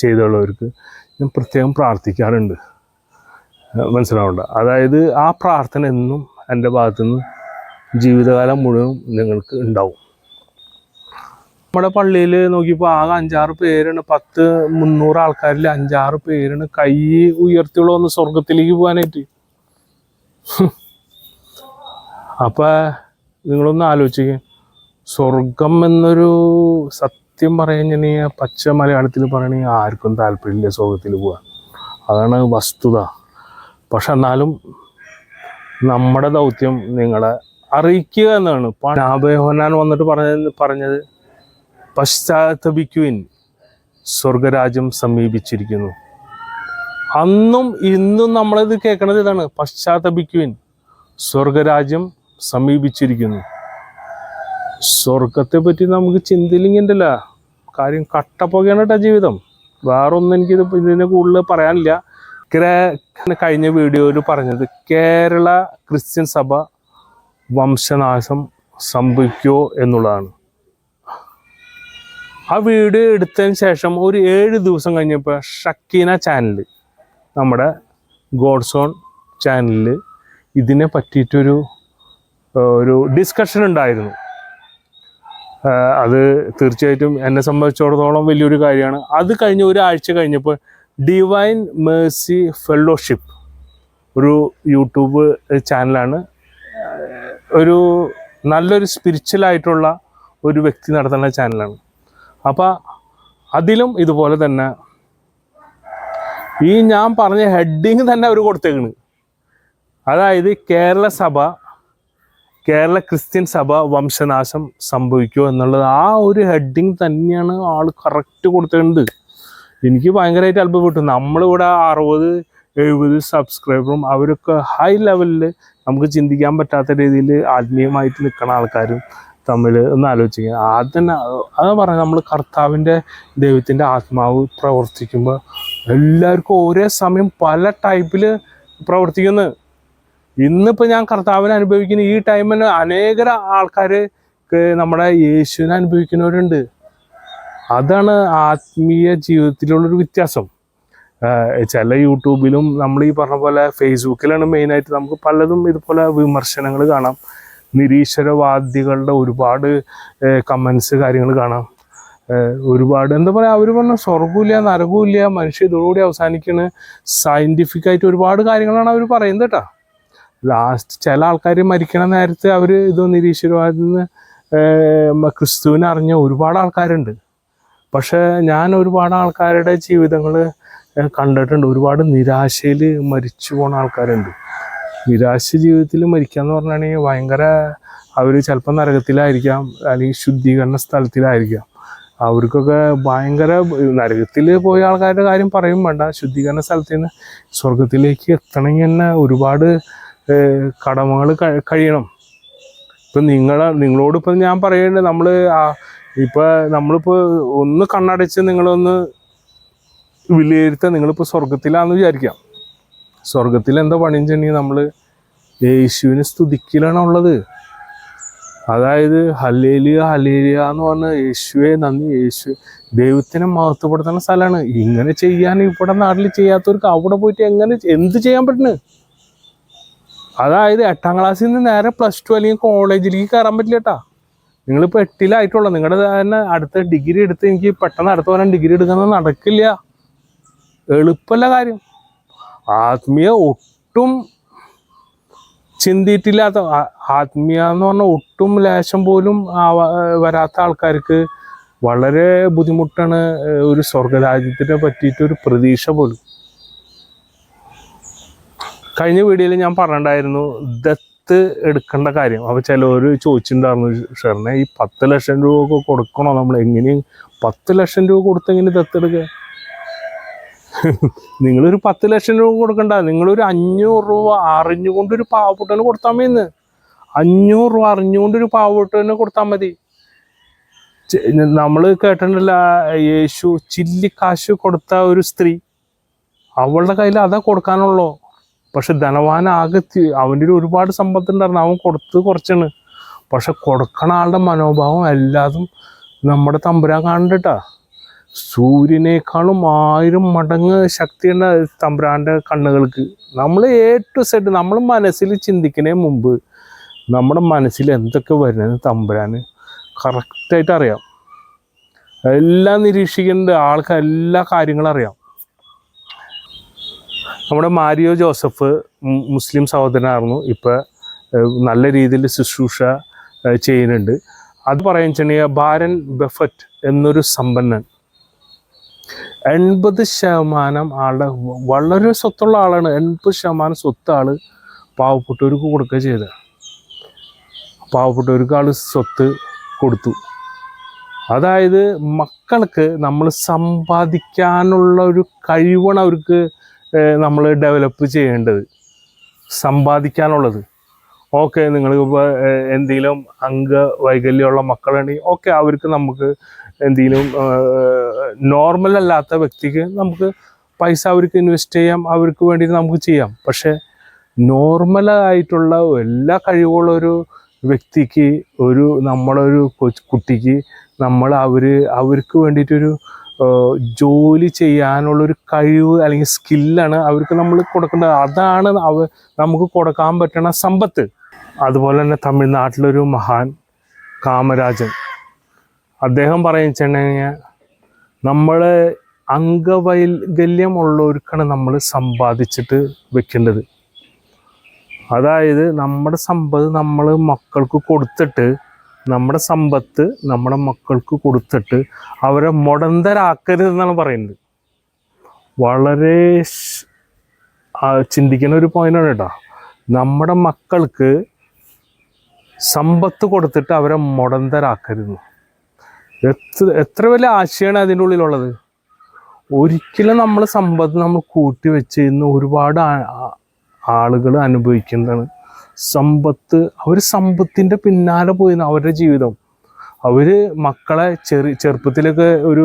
ചെയ്തുള്ളവർക്ക് ഞാൻ പ്രത്യേകം പ്രാർത്ഥിക്കാറുണ്ട്. മനസ്സിലാവണ്ട, അതായത് ആ പ്രാർത്ഥന എന്നും എൻ്റെ ഭാഗത്തുനിന്ന് ജീവിതകാലം മുഴുവൻ നിങ്ങൾക്ക് ഉണ്ടാവും. നമ്മുടെ പള്ളിയിൽ നോക്കിയപ്പോൾ ആകെ 5-6 പേരാണ്. 10-300 ആൾക്കാരിൽ 5-6 പേരാണ് കൈ ഉയർത്തിയുള്ള ഒന്ന് സ്വർഗത്തിലേക്ക് പോകാനായിട്ട്. അപ്പം നിങ്ങളൊന്ന് ആലോചിക്കുക, സ്വർഗം എന്നൊരു സത്യം പറയുകയാണെങ്കിൽ പച്ച മലയാളത്തിൽ പറയണമെങ്കിൽ ആർക്കും താല്പര്യമില്ല സ്വർഗത്തിൽ പോകാൻ. അതാണ് വസ്തുത. പക്ഷെ എന്നാലും നമ്മുടെ ദൗത്യം നിങ്ങളെ അറിയിക്കുക എന്നാണ്. യോഹന്നാൻ വന്നിട്ട് പറഞ്ഞത് പശ്ചാത്തപിക്കുവിൻ, സ്വർഗരാജ്യം സമീപിച്ചിരിക്കുന്നു. അന്നും ഇന്നും നമ്മളിത് കേൾക്കണത് ഇതാണ്, പശ്ചാത്തപിക്കുവിൻ, സ്വർഗരാജ്യം സമീപിച്ചിരിക്കുന്നു. സ്വർഗത്തെ പറ്റി നമുക്ക് ചിന്തയിലിങ്ങണ്ടല്ല. കാര്യം കട്ടപ്പുകയാണ് കേട്ടോ ജീവിതം. വേറൊന്നും ഇതിനെ കൂടുതൽ പറയാനില്ല. കഴിഞ്ഞ വീഡിയോയിൽ പറഞ്ഞത് കേരള ക്രിസ്ത്യൻ സഭ വംശനാശം സംഭവിക്കുമോ എന്നുള്ളതാണ്. ആ വീഡിയോ എടുത്തതിന് ശേഷം ഒരു 7 ദിവസം കഴിഞ്ഞപ്പോൾ ഷക്കീന ചാനൽ, നമ്മുടെ ഗോഡ്സോൺ ചാനലിൽ ഇതിനെ പറ്റിയിട്ടൊരു ഡിസ്കഷൻ ഉണ്ടായിരുന്നു. അത് തീർച്ചയായിട്ടും എന്നെ സംബന്ധിച്ചിടത്തോളം വലിയൊരു കാര്യമാണ്. അത് കഴിഞ്ഞ് ഒരാഴ്ച കഴിഞ്ഞപ്പോൾ ഡിവൈൻ മേഴ്സി ഫെലോഷിപ്പ്, ഒരു യൂട്യൂബ് ചാനലാണ്, ഒരു നല്ലൊരു സ്പിരിച്വലായിട്ടുള്ള ഒരു വ്യക്തി നടത്തുന്ന ചാനലാണ്. അപ്പോൾ അതിലും ഇതുപോലെ തന്നെ ഈ ഞാൻ പറഞ്ഞ ഹെഡിങ് തന്നെ അവർ കൊടുത്തേക്കണ്. അതായത് കേരള ക്രിസ്ത്യൻ സഭ വംശനാശം സംഭവിക്കുമോ എന്നുള്ളത് ആ ഒരു ഹെഡിങ് തന്നെയാണ് ആൾ കറക്റ്റ് കൊടുത്തിട്ടുണ്ട്. എനിക്ക് ഭയങ്കരമായിട്ട് അത്ഭുതപ്പെട്ടു. നമ്മളിവിടെ 60-70 സബ്സ്ക്രൈബറും അവരൊക്കെ ഹൈ ലെവലിൽ നമുക്ക് ചിന്തിക്കാൻ പറ്റാത്ത രീതിയിൽ ആത്മീയമായിട്ട് നിൽക്കുന്ന ആൾക്കാരും തമ്മിൽ ഒന്ന് ആലോചിക്കുക. അതാ പറഞ്ഞത്, നമ്മൾ കർത്താവിൻ്റെ ദൈവത്തിൻ്റെ ആത്മാവ് പ്രവർത്തിക്കുമ്പോൾ എല്ലാവർക്കും ഒരേ സമയം പല ടൈപ്പിൽ പ്രവർത്തിക്കുന്നു. ഇന്നിപ്പോൾ ഞാൻ കർത്താവിനെ അനുഭവിക്കുന്ന ഈ ടൈമിൽ അനേക ആൾക്കാർ നമ്മുടെ യേശുവിനെ അനുഭവിക്കുന്നവരുണ്ട്. അതാണ് ആത്മീയ ജീവിതത്തിലുള്ളൊരു വ്യത്യാസം. ചില യൂട്യൂബിലും നമ്മൾ ഈ പറഞ്ഞ പോലെ ഫേസ്ബുക്കിലാണ് മെയിനായിട്ട് നമുക്ക് പലതും ഇതുപോലെ വിമർശനങ്ങൾ കാണാം. നിരീശ്വരവാദികളുടെ ഒരുപാട് കമൻസ് കാര്യങ്ങൾ കാണാം. ഒരുപാട് എന്താ പറയുക, അവർ പറഞ്ഞ സ്വർഗമില്ല നരകമില്ല, മനുഷ്യ ഇതോടുകൂടി അവസാനിക്കണ്, സയൻറ്റിഫിക്കായിട്ട് ഒരുപാട് കാര്യങ്ങളാണ് അവർ പറയുന്നത് കേട്ടോ. ലാസ്റ്റ് ചില ആൾക്കാർ മരിക്കണ നേരത്തെ അവർ ഇത് നിരീശ്വരവാദിൽ നിന്ന് ക്രിസ്തുവിനെ അറിഞ്ഞ ഒരുപാട് ആൾക്കാരുണ്ട്. പക്ഷേ ഞാൻ ഒരുപാട് ആൾക്കാരുടെ ജീവിതങ്ങൾ കണ്ടിട്ടുണ്ട്. ഒരുപാട് നിരാശയിൽ മരിച്ചു പോണ ആൾക്കാരുണ്ട്. നിരാശ ജീവിതത്തിൽ മരിക്കുക എന്ന് പറഞ്ഞാണെങ്കിൽ ഭയങ്കര, അവർ ചിലപ്പോൾ നരകത്തിലായിരിക്കാം, അല്ലെങ്കിൽ ശുദ്ധീകരണ സ്ഥലത്തിലായിരിക്കാം. അവർക്കൊക്കെ ഭയങ്കര, നരകത്തിൽ പോയ ആൾക്കാരുടെ കാര്യം പറയും വേണ്ട, ശുദ്ധീകരണ സ്ഥലത്ത് നിന്ന് സ്വർഗത്തിലേക്ക് എത്തണമെങ്കിൽ തന്നെ ഒരുപാട് കടമകൾ കഴിയണം. ഇപ്പം നിങ്ങളോടിപ്പോൾ ഞാൻ പറയേണ്ടത് നമ്മളിപ്പോൾ ഒന്ന് കണ്ണടച്ച് നിങ്ങളൊന്ന് വിലയിരുത്താൻ, നിങ്ങളിപ്പോൾ സ്വർഗത്തിലാന്ന് വിചാരിക്കാം. സ്വർഗത്തിൽ എന്താ പണിയെന്നുണ്ടെങ്കിൽ നമ്മൾ യേശുവിനെ സ്തുതിക്കലാണ് ഉള്ളത്. അതായത് ഹല്ലേലൂയ ഹല്ലേലൂയ എന്ന് പറഞ്ഞ യേശുവെ നന്ദി, യേശു ദൈവത്തിനെ മഹത്വപ്പെടുത്തുന്ന സ്ഥലമാണ്. ഇങ്ങനെ ചെയ്യാൻ ഇവിടെ നാട്ടിൽ ചെയ്യാത്തവർക്ക് അവിടെ പോയിട്ട് എന്ത് ചെയ്യാൻ പറ്റുന്നു? അതായത് 8ാം ക്ലാസ്സിൽ നിന്ന് നേരെ +2 അല്ലെങ്കിൽ കോളേജിലേക്ക് കയറാൻ പറ്റില്ല കേട്ടാ. നിങ്ങളിപ്പോൾ 8ലായിട്ടുള്ള നിങ്ങളുടെ തന്നെ അടുത്ത ഡിഗ്രി എടുത്ത് എനിക്ക് പെട്ടെന്ന് അടുത്ത പോലെ ഡിഗ്രി എടുക്കുന്നത് നടക്കില്ല. എളുപ്പമല്ല കാര്യം. ആത്മീയ ഒട്ടും ചിന്തിയിട്ടില്ലാത്ത, ആത്മീയ എന്ന് പറഞ്ഞാൽ ഒട്ടും ലേശം പോലും വരാത്ത ആൾക്കാർക്ക് വളരെ ബുദ്ധിമുട്ടാണ് ഒരു സ്വർഗരാജ്യത്തിനെ പറ്റിയിട്ടൊരു പ്രതീക്ഷ പോലും. കഴിഞ്ഞ വീഡിയോയിൽ ഞാൻ പറഞ്ഞിട്ടുണ്ടായിരുന്നു ദത്ത് എടുക്കേണ്ട കാര്യം. അപ്പോൾ ചിലവർ ചോദിച്ചിട്ടുണ്ടായിരുന്നു, ഷെറിനെ ഈ 10 ലക്ഷം രൂപ ഒക്കെ കൊടുക്കണോ? നമ്മൾ എങ്ങനെയും 10 ലക്ഷം രൂപ കൊടുത്തെങ്ങനെ ദത്തെടുക്കുക? നിങ്ങളൊരു 10 ലക്ഷം രൂപ കൊടുക്കണ്ട, നിങ്ങളൊരു 500 രൂപ അറിഞ്ഞുകൊണ്ടൊരു പാവപ്പെട്ടവന് കൊടുത്താൽ മതി. 500 രൂപ അറിഞ്ഞുകൊണ്ടൊരു പാവപ്പെട്ടവന് കൊടുത്താൽ മതി. നമ്മൾ കേട്ടിട്ടില്ല, യേശു ചില്ലിക്കാശ് കൊടുത്ത ഒരു സ്ത്രീ, അവളുടെ കയ്യിൽ അതാ കൊടുക്കാനുള്ളൂ. പക്ഷെ ധനവാനാകെ അവൻ്റെ ഒരുപാട് സമ്പത്തുണ്ടായിരുന്നു, അവൻ കൊടുത്ത് കുറച്ചാണ്. പക്ഷെ കൊടുക്കണ ആളുടെ മനോഭാവം എല്ലാതും നമ്മുടെ തമ്പുരാൻ കാണണ്ടട്ടാ. സൂര്യനേക്കാളും 1000 മടങ്ങ് ശക്തിയുണ്ട് തമ്പുരാൻ്റെ കണ്ണുകൾക്ക്. നമ്മൾ A to Z നമ്മൾ മനസ്സിൽ ചിന്തിക്കുന്നതിന് മുമ്പ് നമ്മുടെ മനസ്സിൽ എന്തൊക്കെ വരുന്നത് തമ്പുരാന് കറക്റ്റായിട്ട് അറിയാം. എല്ലാം നിരീക്ഷിക്കേണ്ട ആൾക്ക് എല്ലാ കാര്യങ്ങളും അറിയാം. നമ്മുടെ മാരിയോ ജോസഫ് മുസ്ലിം സഹോദരനായിരുന്നു, ഇപ്പോൾ നല്ല രീതിയിൽ ശുശ്രൂഷ ചെയ്യുന്നുണ്ട്. അത് പറയുകയെന്നുവെച്ചിട്ടുണ്ടെങ്കിൽ ബാരൻ ബഫറ്റ് എന്നൊരു സമ്പന്നൻ 80% ആളുടെ വളരെ സ്വത്തുള്ള ആളാണ്. 80% സ്വത്ത് ആൾ പാവപ്പെട്ടവർക്ക് കൊടുക്കുക ചെയ്തത്. പാവപ്പെട്ടവർക്ക് ആൾ സ്വത്ത് കൊടുത്തു. അതായത് മക്കൾക്ക് നമ്മൾ സമ്പാദിക്കാനുള്ള ഒരു കഴിവാണ് അവർക്ക് നമ്മൾ ഡെവലപ്പ് ചെയ്യേണ്ടത്, സമ്പാദിക്കാനുള്ളത്. ഓക്കെ, നിങ്ങളിപ്പോൾ എന്തെങ്കിലും അംഗവൈകല്യമുള്ള മക്കളുണ്ടെങ്കിൽ ഓക്കെ, അവർക്ക് നമുക്ക് എന്തെങ്കിലും നോർമൽ അല്ലാത്ത വ്യക്തിക്ക് നമുക്ക് പൈസ അവർക്ക് ഇൻവെസ്റ്റ് ചെയ്യാം, അവർക്ക് വേണ്ടിയിട്ട് നമുക്ക് ചെയ്യാം. പക്ഷേ നോർമലായിട്ടുള്ള എല്ലാ കഴിവുള്ള ഒരു വ്യക്തിക്ക്, നമ്മളൊരു കുട്ടിക്ക് നമ്മൾ അവർക്ക് വേണ്ടിയിട്ടൊരു ജോലി ചെയ്യാനുള്ളൊരു കഴിവ് അല്ലെങ്കിൽ സ്കില്ലാണ് അവർക്ക് നമ്മൾ കൊടുക്കേണ്ടത്. അതാണ് നമുക്ക് കൊടുക്കാൻ പറ്റുന്ന സമ്പത്ത്. അതുപോലെ തന്നെ തമിഴ്നാട്ടിലൊരു മഹാൻ കാമരാജൻ, അദ്ദേഹം പറയുകയെന്നുവെച്ചിട്ടുണ്ടെങ്കിൽ നമ്മൾ അംഗവൈകല്യമുള്ളവർക്കാണ് നമ്മൾ സമ്പാദിച്ചിട്ട് വെക്കേണ്ടത്. അതായത് നമ്മുടെ സമ്പത്ത് നമ്മൾ മക്കൾക്ക് കൊടുത്തിട്ട്, നമ്മുടെ സമ്പത്ത് നമ്മുടെ മക്കൾക്ക് കൊടുത്തിട്ട് അവരെ മുടന്തരാക്കരുതെന്നാണ് പറയുന്നത്. വളരെ ചിന്തിക്കുന്ന ഒരു പോയിന്റാണ് കേട്ടോ. നമ്മുടെ മക്കൾക്ക് സമ്പത്ത് കൊടുത്തിട്ട് അവരെ മുടന്തരാക്കരുത്. എത്ര വലിയ ആശയമാണ് അതിൻ്റെ ഉള്ളിലുള്ളത്. ഒരിക്കലും നമ്മൾ സമ്പത്ത് നമ്മൾ കൂട്ടി വെച്ച് ഇന്ന് ഒരുപാട് ആളുകൾ അനുഭവിക്കുന്നതാണ് സമ്പത്ത്. അവർ സമ്പത്തിൻ്റെ പിന്നാലെ പോയി അവരുടെ ജീവിതം. അവർ മക്കളെ ചെറുപ്പത്തിലൊക്കെ ഒരു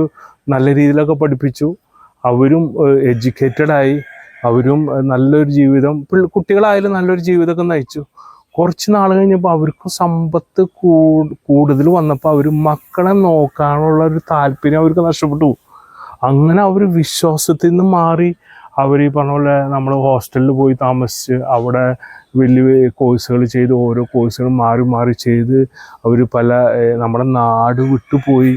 നല്ല രീതിയിലൊക്കെ പഠിപ്പിച്ചു, അവരും എഡ്യൂക്കേറ്റഡായി, അവരും നല്ലൊരു ജീവിതം, കുട്ടികളായാലും നല്ലൊരു ജീവിതമൊക്കെ നയിച്ചു. കുറച്ച് നാൾ കഴിഞ്ഞപ്പോൾ അവർക്ക് സമ്പത്ത് കൂടുതൽ വന്നപ്പോൾ അവർ മക്കളെ നോക്കാനുള്ള ഒരു താല്പര്യം അവർക്ക് നഷ്ടപ്പെട്ടു. അങ്ങനെ അവർ വിശ്വാസത്തിൽ നിന്ന് മാറി. അവർ ഈ പറഞ്ഞ പോലെ നമ്മൾ ഹോസ്റ്റലിൽ പോയി താമസിച്ച് അവിടെ വലിയ കോഴ്സുകൾ ചെയ്ത്, ഓരോ കോഴ്സുകൾ മാറി മാറി ചെയ്ത് അവർ നമ്മുടെ നാട് വിട്ടുപോയി.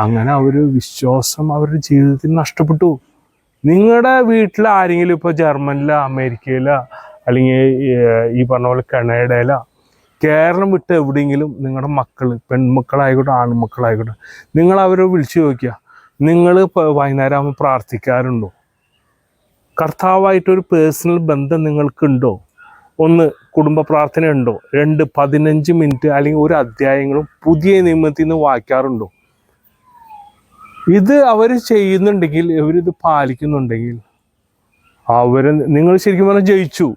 അങ്ങനെ അവർ വിശ്വാസം അവരുടെ ജീവിതത്തിൽ നഷ്ടപ്പെട്ടു. നിങ്ങളുടെ വീട്ടിൽ ആരെങ്കിലും ഇപ്പോൾ ജർമ്മനിലോ അമേരിക്കയിലോ അല്ലെങ്കിൽ ഈ പറഞ്ഞ പോലെ കനഡയിലോ കേരളം വിട്ട് എവിടെയെങ്കിലും നിങ്ങളുടെ മക്കൾ, പെൺമക്കളായിക്കോട്ടെ ആൺമക്കളായിക്കോട്ടെ, നിങ്ങൾ അവരെ വിളിച്ചു ചോദിക്കുക, നിങ്ങൾ വൈകുന്നേരം ആകുമ്പോൾ പ്രാർത്ഥിക്കാറുണ്ടോ? കർത്താവായിട്ടൊരു പേഴ്സണൽ ബന്ധം നിങ്ങൾക്കുണ്ടോ? 1 കുടുംബ പ്രാർത്ഥന ഉണ്ടോ? 2 15 മിനിറ്റ് അല്ലെങ്കിൽ ഒരു അധ്യായങ്ങളും പുതിയ നിയമത്തിൽ നിന്ന് വായിക്കാറുണ്ടോ? ഇത് അവർ ചെയ്യുന്നുണ്ടെങ്കിൽ, ഇവരിത് പാലിക്കുന്നുണ്ടെങ്കിൽ നിങ്ങൾ ശരിക്കും പറഞ്ഞാൽ ജയിച്ചു.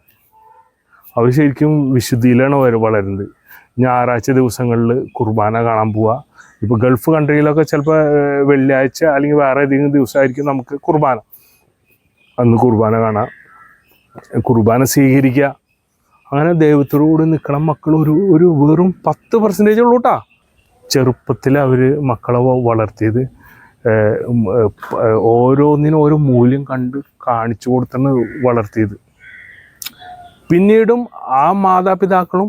അവർ ശരിക്കും വിശുദ്ധിയിലാണ് വളരുന്നത്. ഞായറാഴ്ച ദിവസങ്ങളിൽ കുർബാന കാണാൻ പോവുക. ഇപ്പോൾ ഗൾഫ് കൺട്രിയിലൊക്കെ ചിലപ്പോൾ വെള്ളിയാഴ്ച അല്ലെങ്കിൽ വേറെ ഏതെങ്കിലും ദിവസമായിരിക്കും നമുക്ക് കുർബാന. അന്ന് കുർബാന കാണാം, കുർബാന സ്വീകരിക്കുക. അങ്ങനെ ദൈവത്തോടുകൂടി നിൽക്കണം മക്കൾ. ഒരു വെറും 10% ഉള്ളൂ കേട്ടോ. ചെറുപ്പത്തിൽ അവർ മക്കളെ വളർത്തിയത് ഓരോന്നിനും ഓരോ മൂല്യം കണ്ട് കാണിച്ചു കൊടുത്താണ് വളർത്തിയത്. പിന്നീടും ആ മാതാപിതാക്കളും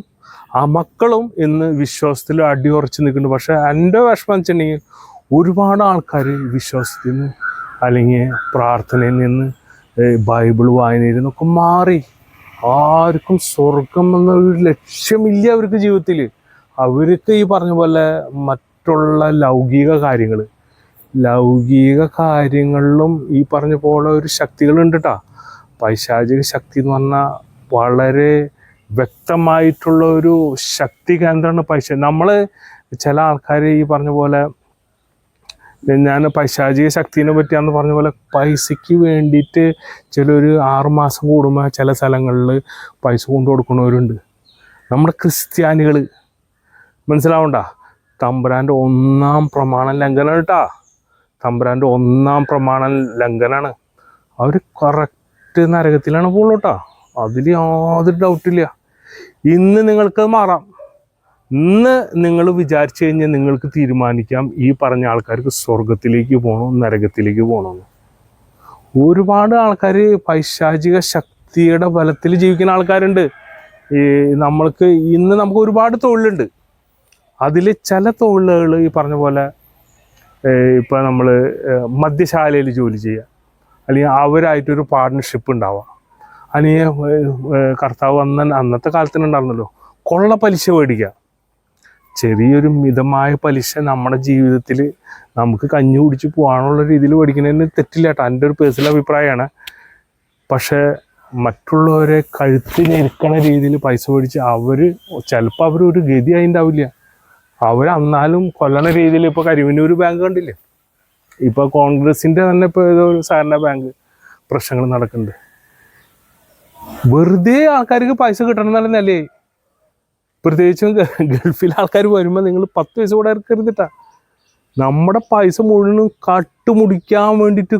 ആ മക്കളും ഇന്ന് വിശ്വാസത്തിൽ അടിയുറച്ച് നിൽക്കുന്നുണ്ട്. പക്ഷെ എൻ്റെ വിഷമം വെച്ചിട്ടുണ്ടെങ്കിൽ ഒരുപാട് ആൾക്കാർ വിശ്വാസത്തിൽ നിന്ന് അല്ലെങ്കിൽ പ്രാർത്ഥനയിൽ നിന്ന് ബൈബിൾ വായനയിൽ നിന്നൊക്കെ മാറി. ആർക്കും സ്വർഗം എന്നൊരു ലക്ഷ്യമില്ല അവർക്ക് ജീവിതത്തിൽ. അവർക്ക് ഈ പറഞ്ഞ പോലെ മറ്റുള്ള ലൗകിക കാര്യങ്ങളിലും ഈ പറഞ്ഞ പോലെ ഒരു ശക്തികളുണ്ട് കേട്ടോ. പൈശാചിക ശക്തി എന്ന് പറഞ്ഞാൽ വളരെ വ്യക്തമായിട്ടുള്ള ഒരു ശക്തി കേന്ദ്രമാണ് നമ്മൾ ചില ആൾക്കാർ ഈ പറഞ്ഞ പോലെ, ഞാൻ പൈശാചിക ശക്തിനെ പറ്റിയാന്ന് പറഞ്ഞ പോലെ പൈസയ്ക്ക് വേണ്ടിയിട്ട് ചിലൊരു 6 മാസം കൂടുമ്പോൾ ചില സ്ഥലങ്ങളിൽ പൈസ കൊണ്ടു കൊടുക്കുന്നവരുണ്ട്. നമ്മുടെ ക്രിസ്ത്യാനികൾ മനസ്സിലാവണ്ട, തമ്പുരാൻ്റെ 1-ാം പ്രമാണ ലംഘനം കേട്ടാ. തമ്പുരാൻ്റെ 1-ാം പ്രമാണ ലംഘനമാണ്. അവർ കറക്റ്റ് നരകത്തിലാണ് പോകുള്ളൂ കേട്ടോ. അതിൽ യാതൊരു ഡൗട്ടില്ല. ഇന്ന് നിങ്ങൾക്ക് മാറാം. ഇന്ന് നിങ്ങൾ വിചാരിച്ചു കഴിഞ്ഞാൽ നിങ്ങൾക്ക് തീരുമാനിക്കാം ഈ പറഞ്ഞ ആൾക്കാർക്ക് സ്വർഗത്തിലേക്ക് പോകണോ നരകത്തിലേക്ക് പോകണമെന്ന്. ഒരുപാട് ആൾക്കാർ പൈശാചിക ശക്തിയുടെ ബലത്തിൽ ജീവിക്കുന്ന ആൾക്കാരുണ്ട്. നമുക്ക് ഒരുപാട് തൊഴിലുണ്ട്. അതിൽ ചില തൊഴിലുകൾ ഈ പറഞ്ഞ പോലെ ഇപ്പം നമ്മൾ മദ്യശാലയിൽ ജോലി ചെയ്യുക, അല്ലെങ്കിൽ അവരായിട്ടൊരു പാർട്ട്ണർഷിപ്പ് ഉണ്ടാവുക, അല്ലെങ്കിൽ കർത്താവ് അന്നത്തെ കാലത്തിനുണ്ടായിരുന്നല്ലോ കൊള്ള പലിശ മേടിക്കുക. ചെറിയൊരു മിതമായ പലിശ നമ്മുടെ ജീവിതത്തിൽ നമുക്ക് കഞ്ഞി കുടിച്ച് പോകാനുള്ള രീതിയിൽ മേടിക്കുന്നതിന് തെറ്റില്ല കേട്ടോ. എൻ്റെ ഒരു പേഴ്സണൽ അഭിപ്രായമാണ്. പക്ഷേ മറ്റുള്ളവരെ കഴുത്ത് ഞെരുക്കണ രീതിയിൽ പൈസ മേടിച്ച് ചിലപ്പോൾ അവരൊരു ഗതി ഉണ്ടാവില്ല. എന്നാലും കൊല്ലണ രീതിയിൽ ഇപ്പോൾ കരിവന്നൂർ ബാങ്ക് കണ്ടില്ലേ, ഇപ്പോൾ കോൺഗ്രസിൻ്റെ തന്നെ ഇപ്പോൾ ഏതോ ഒരു സഹകരണ ബാങ്ക് പ്രശ്നങ്ങൾ നടക്കുന്നുണ്ട്. വെറുതെ ആൾക്കാർക്ക് പൈസ കിട്ടണം എന്നുള്ള നിലയായി. പ്രത്യേകിച്ചും ഗൾഫിലെ ആൾക്കാർ വരുമ്പോൾ നിങ്ങൾ 10 പൈസ കൂടെ ഇറക്കരുതിട്ടാ. നമ്മുടെ പൈസ മുഴുവനും കട്ടുമുടിക്കാൻ വേണ്ടിയിട്ട്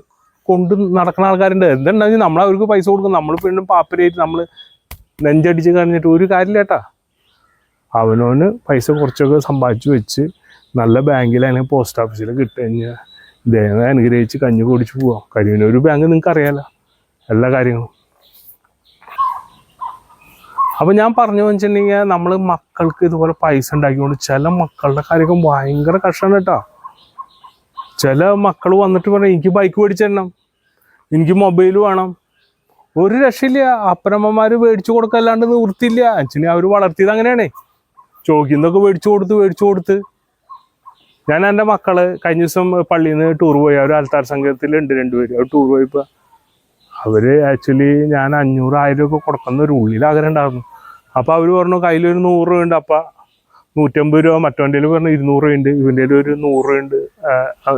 കൊണ്ട് നടക്കുന്ന ആൾക്കാരുണ്ട്. എന്തുണ്ടെങ്കിൽ നമ്മൾ അവർക്ക് പൈസ കൊടുക്കും. നമ്മൾ വീണ്ടും പാപ്പരായിട്ട് നമ്മൾ നെഞ്ചടിച്ച് കഴിഞ്ഞിട്ട് ഒരു കാര്യമില്ല കേട്ടാ. അവനവന് പൈസ കുറച്ചൊക്കെ സമ്പാദിച്ച് വെച്ച് നല്ല ബാങ്കിൽ അല്ലെങ്കിൽ പോസ്റ്റ് ഓഫീസിൽ കിട്ടുകഴിഞ്ഞാൽ ദൈവം അനുഗ്രഹിച്ച് കഞ്ഞി കുടിച്ച് പോവാം. കരിവന്നൂർ ബാങ്ക് നിങ്ങൾക്ക് അറിയാലോ എല്ലാ കാര്യങ്ങളും. അപ്പോൾ ഞാൻ പറഞ്ഞു വെച്ചിട്ടുണ്ടെങ്കിൽ നമ്മൾ മക്കൾക്ക് ഇതുപോലെ പൈസ ഉണ്ടാക്കിക്കൊണ്ട് ചില മക്കളുടെ കാര്യമൊക്കെ ഭയങ്കര കഷ്ടമാണ് കേട്ടോ. ചില മക്കൾ വന്നിട്ട് പറഞ്ഞാൽ എനിക്ക് ബൈക്ക് മേടിച്ചു തരണം, എനിക്ക് മൊബൈൽ വേണം. ഒരു രക്ഷയില്ല. അപ്പനമ്മമാർ മേടിച്ചു കൊടുക്കല്ലാണ്ട് നിവൃത്തിയില്ല. വെച്ചിട്ടുണ്ടെങ്കിൽ അവർ വളർത്തിയത് അങ്ങനെയാണേ. ചോദിക്കുന്നതൊക്കെ മേടിച്ചു കൊടുത്ത് ഞാൻ എൻ്റെ മക്കള് കഴിഞ്ഞ ദിവസം പള്ളിയിൽ നിന്ന് ടൂർ പോയി. അവർ ആൽത്താർ സംഘത്തിലുണ്ട് 2 പേര്. അവർ ടൂർ പോയപ്പോൾ അവർ ആക്ച്വലി ഞാൻ 500-1000 ഒക്കെ കൊടുക്കുന്ന ഒരു ഉള്ളിൽ ആഗ്രഹം ഉണ്ടായിരുന്നു. അപ്പോൾ അവർ പറഞ്ഞു കയ്യിലൊരു 100 രൂപ ഉണ്ട്. അപ്പം 150 രൂപ മറ്റവൻ്റെ പറഞ്ഞു 200 രൂപ ഉണ്ട്, ഇവൻ്റെ ഒരു 100 രൂപ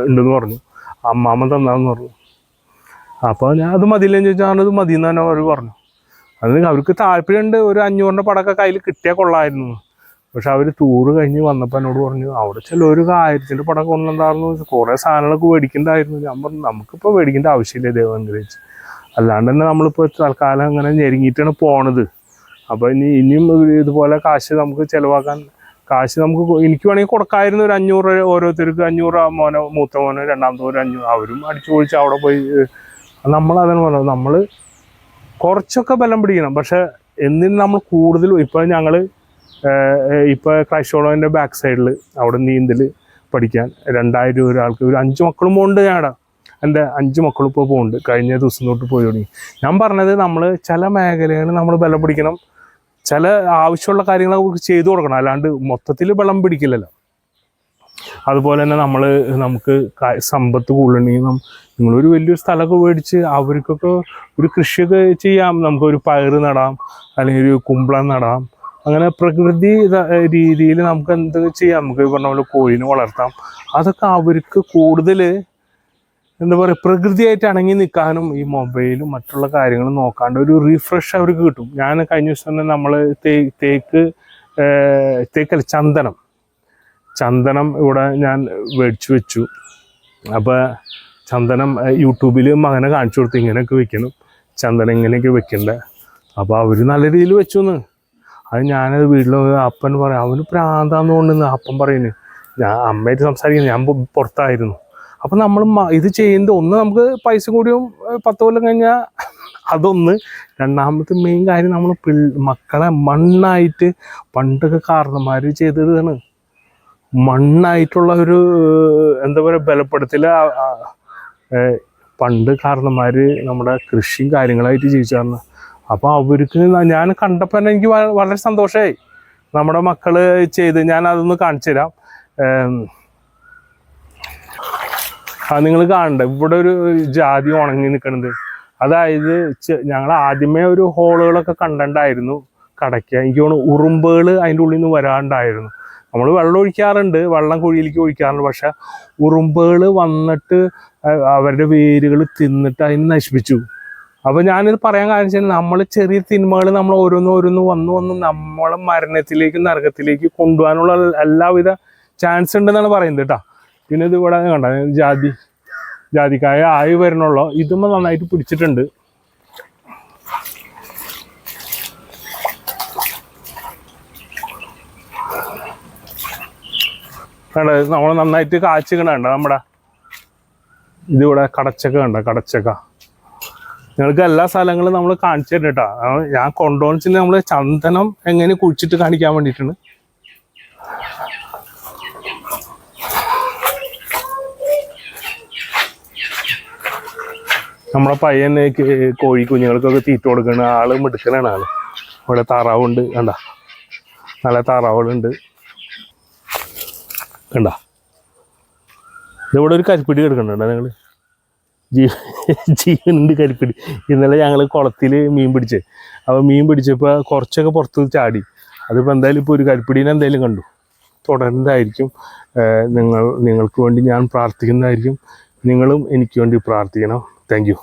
ഉണ്ടെന്ന് പറഞ്ഞു. അമ്മാമ്മ തന്നാന്ന് പറഞ്ഞു. അപ്പോൾ ഞാൻ അത് മതിയില്ലെന്ന് ചോദിച്ചാൽ അത് മതി എന്ന് തന്നെ അവർ പറഞ്ഞു. അത് അവർക്ക് താല്പര്യമുണ്ട്. ഒരു 500-ൻ്റെ പടമൊക്കെ കയ്യിൽ കിട്ടിയാൽ കൊള്ളായിരുന്നു. പക്ഷെ അവർ ടൂറ് കഴിഞ്ഞ് വന്നപ്പോൾ എന്നോട് പറഞ്ഞു അവിടെ ചിലവർ 1000-ൻ്റെ പടമൊക്കെ കൊണ്ടുണ്ടായിരുന്നു, കുറേ സാധനങ്ങളൊക്കെ മേടിക്കേണ്ടായിരുന്നു. ഞാൻ പറഞ്ഞു നമുക്കിപ്പോൾ മേടിക്കേണ്ട ആവശ്യമില്ല ദൈവം അനുഗ്രഹിച്ച്. അല്ലാണ്ട് തന്നെ നമ്മളിപ്പോൾ തൽക്കാലം അങ്ങനെ ഞെരുങ്ങിയിട്ടാണ് പോണത്. അപ്പോൾ ഇനിയും ഇതുപോലെ കാശ് നമുക്ക് ചിലവാക്കാൻ എനിക്ക് വേണമെങ്കിൽ കൊടുക്കാമായിരുന്നു. ഒരു 500 രൂപ ഓരോരുത്തർക്ക് 500 മോനോ മൂത്ത മോനോ രണ്ടാമത്തെ ഒരു 500 അവരും അടിച്ചു പൊളിച്ച് അവിടെ പോയി. നമ്മളതാണ് പറഞ്ഞത്, നമ്മൾ കുറച്ചൊക്കെ ബലം പിടിക്കണം. പക്ഷെ എന്നിട്ട് നമ്മൾ കൂടുതലും ഇപ്പോൾ ഞങ്ങൾ ഇപ്പോൾ ക്രൈസ്റ്റോളോൻ്റെ ബാക്ക് സൈഡിൽ അവിടെ നീന്തൽ പഠിക്കാൻ 2000 രൂപ ഒരാൾക്ക്. ഒരു 5 മക്കളും പോകുന്നുണ്ട്. എൻ്റെ 5 മക്കളും ഇപ്പോൾ പോകുന്നുണ്ട്. കഴിഞ്ഞ ദിവസം തൊട്ട് പോയി തുടങ്ങി. ഞാൻ പറഞ്ഞത് നമ്മൾ ചില മേഖലകളിൽ നമ്മൾ ബലം പിടിക്കണം. ചില ആവശ്യമുള്ള കാര്യങ്ങൾ ചെയ്തു കൊടുക്കണം. അല്ലാണ്ട് മൊത്തത്തിൽ ബലം പിടിക്കില്ലല്ലോ. അതുപോലെ തന്നെ നമുക്ക് സമ്പത്ത് കൂടുതലുണ്ടെങ്കിൽ നിങ്ങളൊരു വലിയൊരു സ്ഥലമൊക്കെ മേടിച്ച് അവർക്കൊക്കെ ഒരു കൃഷിയൊക്കെ ചെയ്യാം. നമുക്കൊരു പയർ നടാം, അല്ലെങ്കിൽ ഒരു കുമ്പളം നടാം. അങ്ങനെ പ്രകൃതി രീതിയിൽ നമുക്ക് എന്ത് ചെയ്യാം. നമുക്ക് പറഞ്ഞ പോലെ കോഴിനെ വളർത്താം. അതൊക്കെ അവർക്ക് കൂടുതൽ എന്താ പറയുക പ്രകൃതിയായിട്ട് ഇണങ്ങി നിൽക്കാനും ഈ മൊബൈലും മറ്റുള്ള കാര്യങ്ങളും നോക്കാണ്ട് ഒരു റീഫ്രഷ് അവർക്ക് കിട്ടും. ഞാൻ കഴിഞ്ഞ ദിവസം തന്നെ നമ്മൾ തേക്ക് തേക്കല്ല, ചന്ദനം ഇവിടെ ഞാൻ മേടിച്ചു വെച്ചു. അപ്പോൾ ചന്ദനം യൂട്യൂബിൽ മകനെ കാണിച്ചു കൊടുത്ത് ഇങ്ങനെയൊക്കെ വെക്കണം, ചന്ദനം ഇങ്ങനെയൊക്കെ വെക്കണ്ടേ. അപ്പോൾ അവർ നല്ല രീതിയിൽ വെച്ചു എന്ന്. അത് ഞാനത് വീട്ടിൽ അപ്പൻ പറയാം, അവന് പ്രാന്താന്ന് തോന്നുന്നു. അപ്പൻ പറയുന്നു, ഞാൻ അമ്മയായിട്ട് സംസാരിക്കുന്നു, ഞാൻ പുറത്തായിരുന്നു. അപ്പം നമ്മൾ ഇത് ചെയ്യുന്നത് ഒന്ന് നമുക്ക് പൈസ കൂടിയും 10 കൊല്ലം കഴിഞ്ഞാൽ അതൊന്ന്. രണ്ടാമത്തെ മെയിൻ കാര്യം നമ്മൾ മക്കളെ മണ്ണായിട്ട് പണ്ടൊക്കെ കാരണന്മാർ ചെയ്തതാണ്. മണ്ണായിട്ടുള്ള ഒരു എന്താ പറയുക ബലപ്പെടുത്തൽ. പണ്ട് കാരണന്മാർ നമ്മുടെ കൃഷിയും കാര്യങ്ങളായിട്ട് ജീവിച്ചായിരുന്നു. അപ്പോൾ അവർക്ക് ഞാൻ കണ്ടപ്പോൾ തന്നെ എനിക്ക് വളരെ സന്തോഷമായി. നമ്മുടെ മക്കൾ ചെയ്ത് ഞാൻ അതൊന്ന് കാണിച്ചു തരാം. നിങ്ങൾ കാണണ്ട, ഇവിടെ ഒരു ജാതി ഉണങ്ങി നിൽക്കണത്. അതായത് ഞങ്ങൾ ആദ്യമേ ഒരു ഹോളുകളൊക്കെ കണ്ടിട്ടുണ്ടായിരുന്നു കടയ്ക്ക്. എനിക്ക് തോന്നുന്നു ഉറുമ്പുകൾ അതിൻ്റെ ഉള്ളിൽ നിന്ന് വരാണ്ടായിരുന്നു. നമ്മൾ വെള്ളം ഒഴിക്കാറുണ്ട്, വെള്ളം കുഴിയിലേക്ക് ഒഴിക്കാറുണ്ട്. പക്ഷെ ഉറുമ്പുകൾ വന്നിട്ട് അവരുടെ വേരുകൾ തിന്നിട്ട് അതിനെ നശിപ്പിച്ചു. അപ്പോൾ ഞാനിത് പറയാൻ കാരണം നമ്മൾ ചെറിയ തിന്മകൾ നമ്മൾ ഓരോന്ന് വന്ന് നമ്മളെ മരണത്തിലേക്ക് നരകത്തിലേക്ക് കൊണ്ടുപോകാനുള്ള എല്ലാവിധ ചാൻസ് ഉണ്ടെന്നാണ് പറയുന്നത് കേട്ടോ. പിന്നെ ഇത് ഇവിടെ കണ്ട ജാതിക്കായ ആയി വരണുള്ളൂ. ഇതുമ്പോൾ നന്നായിട്ട് പിടിച്ചിട്ടുണ്ട്. കണ്ട നമ്മൾ നന്നായിട്ട് കാച്ചിക്കണ നമ്മുടെ ഇതിവിടെ കടച്ചക്ക കണ്ട, കടച്ചക്ക. നിങ്ങൾക്ക് എല്ലാ സ്ഥലങ്ങളും നമ്മൾ കാണിച്ചു തരും കേട്ടോ. ഞാൻ കൊണ്ടുപോകുന്ന നമ്മൾ ചന്ദനം എങ്ങനെ കുഴിച്ചിട്ട് കാണിക്കാൻ വേണ്ടിയിട്ടാണ്. നമ്മളെ പയ്യൻ കോഴി കുഞ്ഞുങ്ങൾക്കൊക്കെ തീറ്റ കൊടുക്കുന്ന ആള് മിടുക്കനാണ് ആള്. ഇവിടെ താറാവുണ്ട് കണ്ട, നല്ല താറാവുകളുണ്ട് കണ്ട. ഇവിടെ ഒരു കരിപ്പിടി കിടക്കുന്നുണ്ടോ നിങ്ങൾ? ജീവനുണ്ട് കരിപ്പിടി. ഇന്നലെ ഞങ്ങൾ കുളത്തിൽ മീൻ പിടിച്ചേ. അപ്പോൾ മീൻ പിടിച്ചപ്പോൾ കുറച്ചൊക്കെ പുറത്ത് ചാടി. അതിപ്പോൾ എന്തായാലും ഇപ്പോൾ ഒരു കരിപ്പിടീനെ എന്തായാലും കണ്ടു. തുടരുന്നതായിരിക്കും. നിങ്ങൾക്ക് വേണ്ടി ഞാൻ പ്രാർത്ഥിക്കുന്നതായിരിക്കും. നിങ്ങളും എനിക്ക് വേണ്ടി പ്രാർത്ഥിക്കണം. Thank you.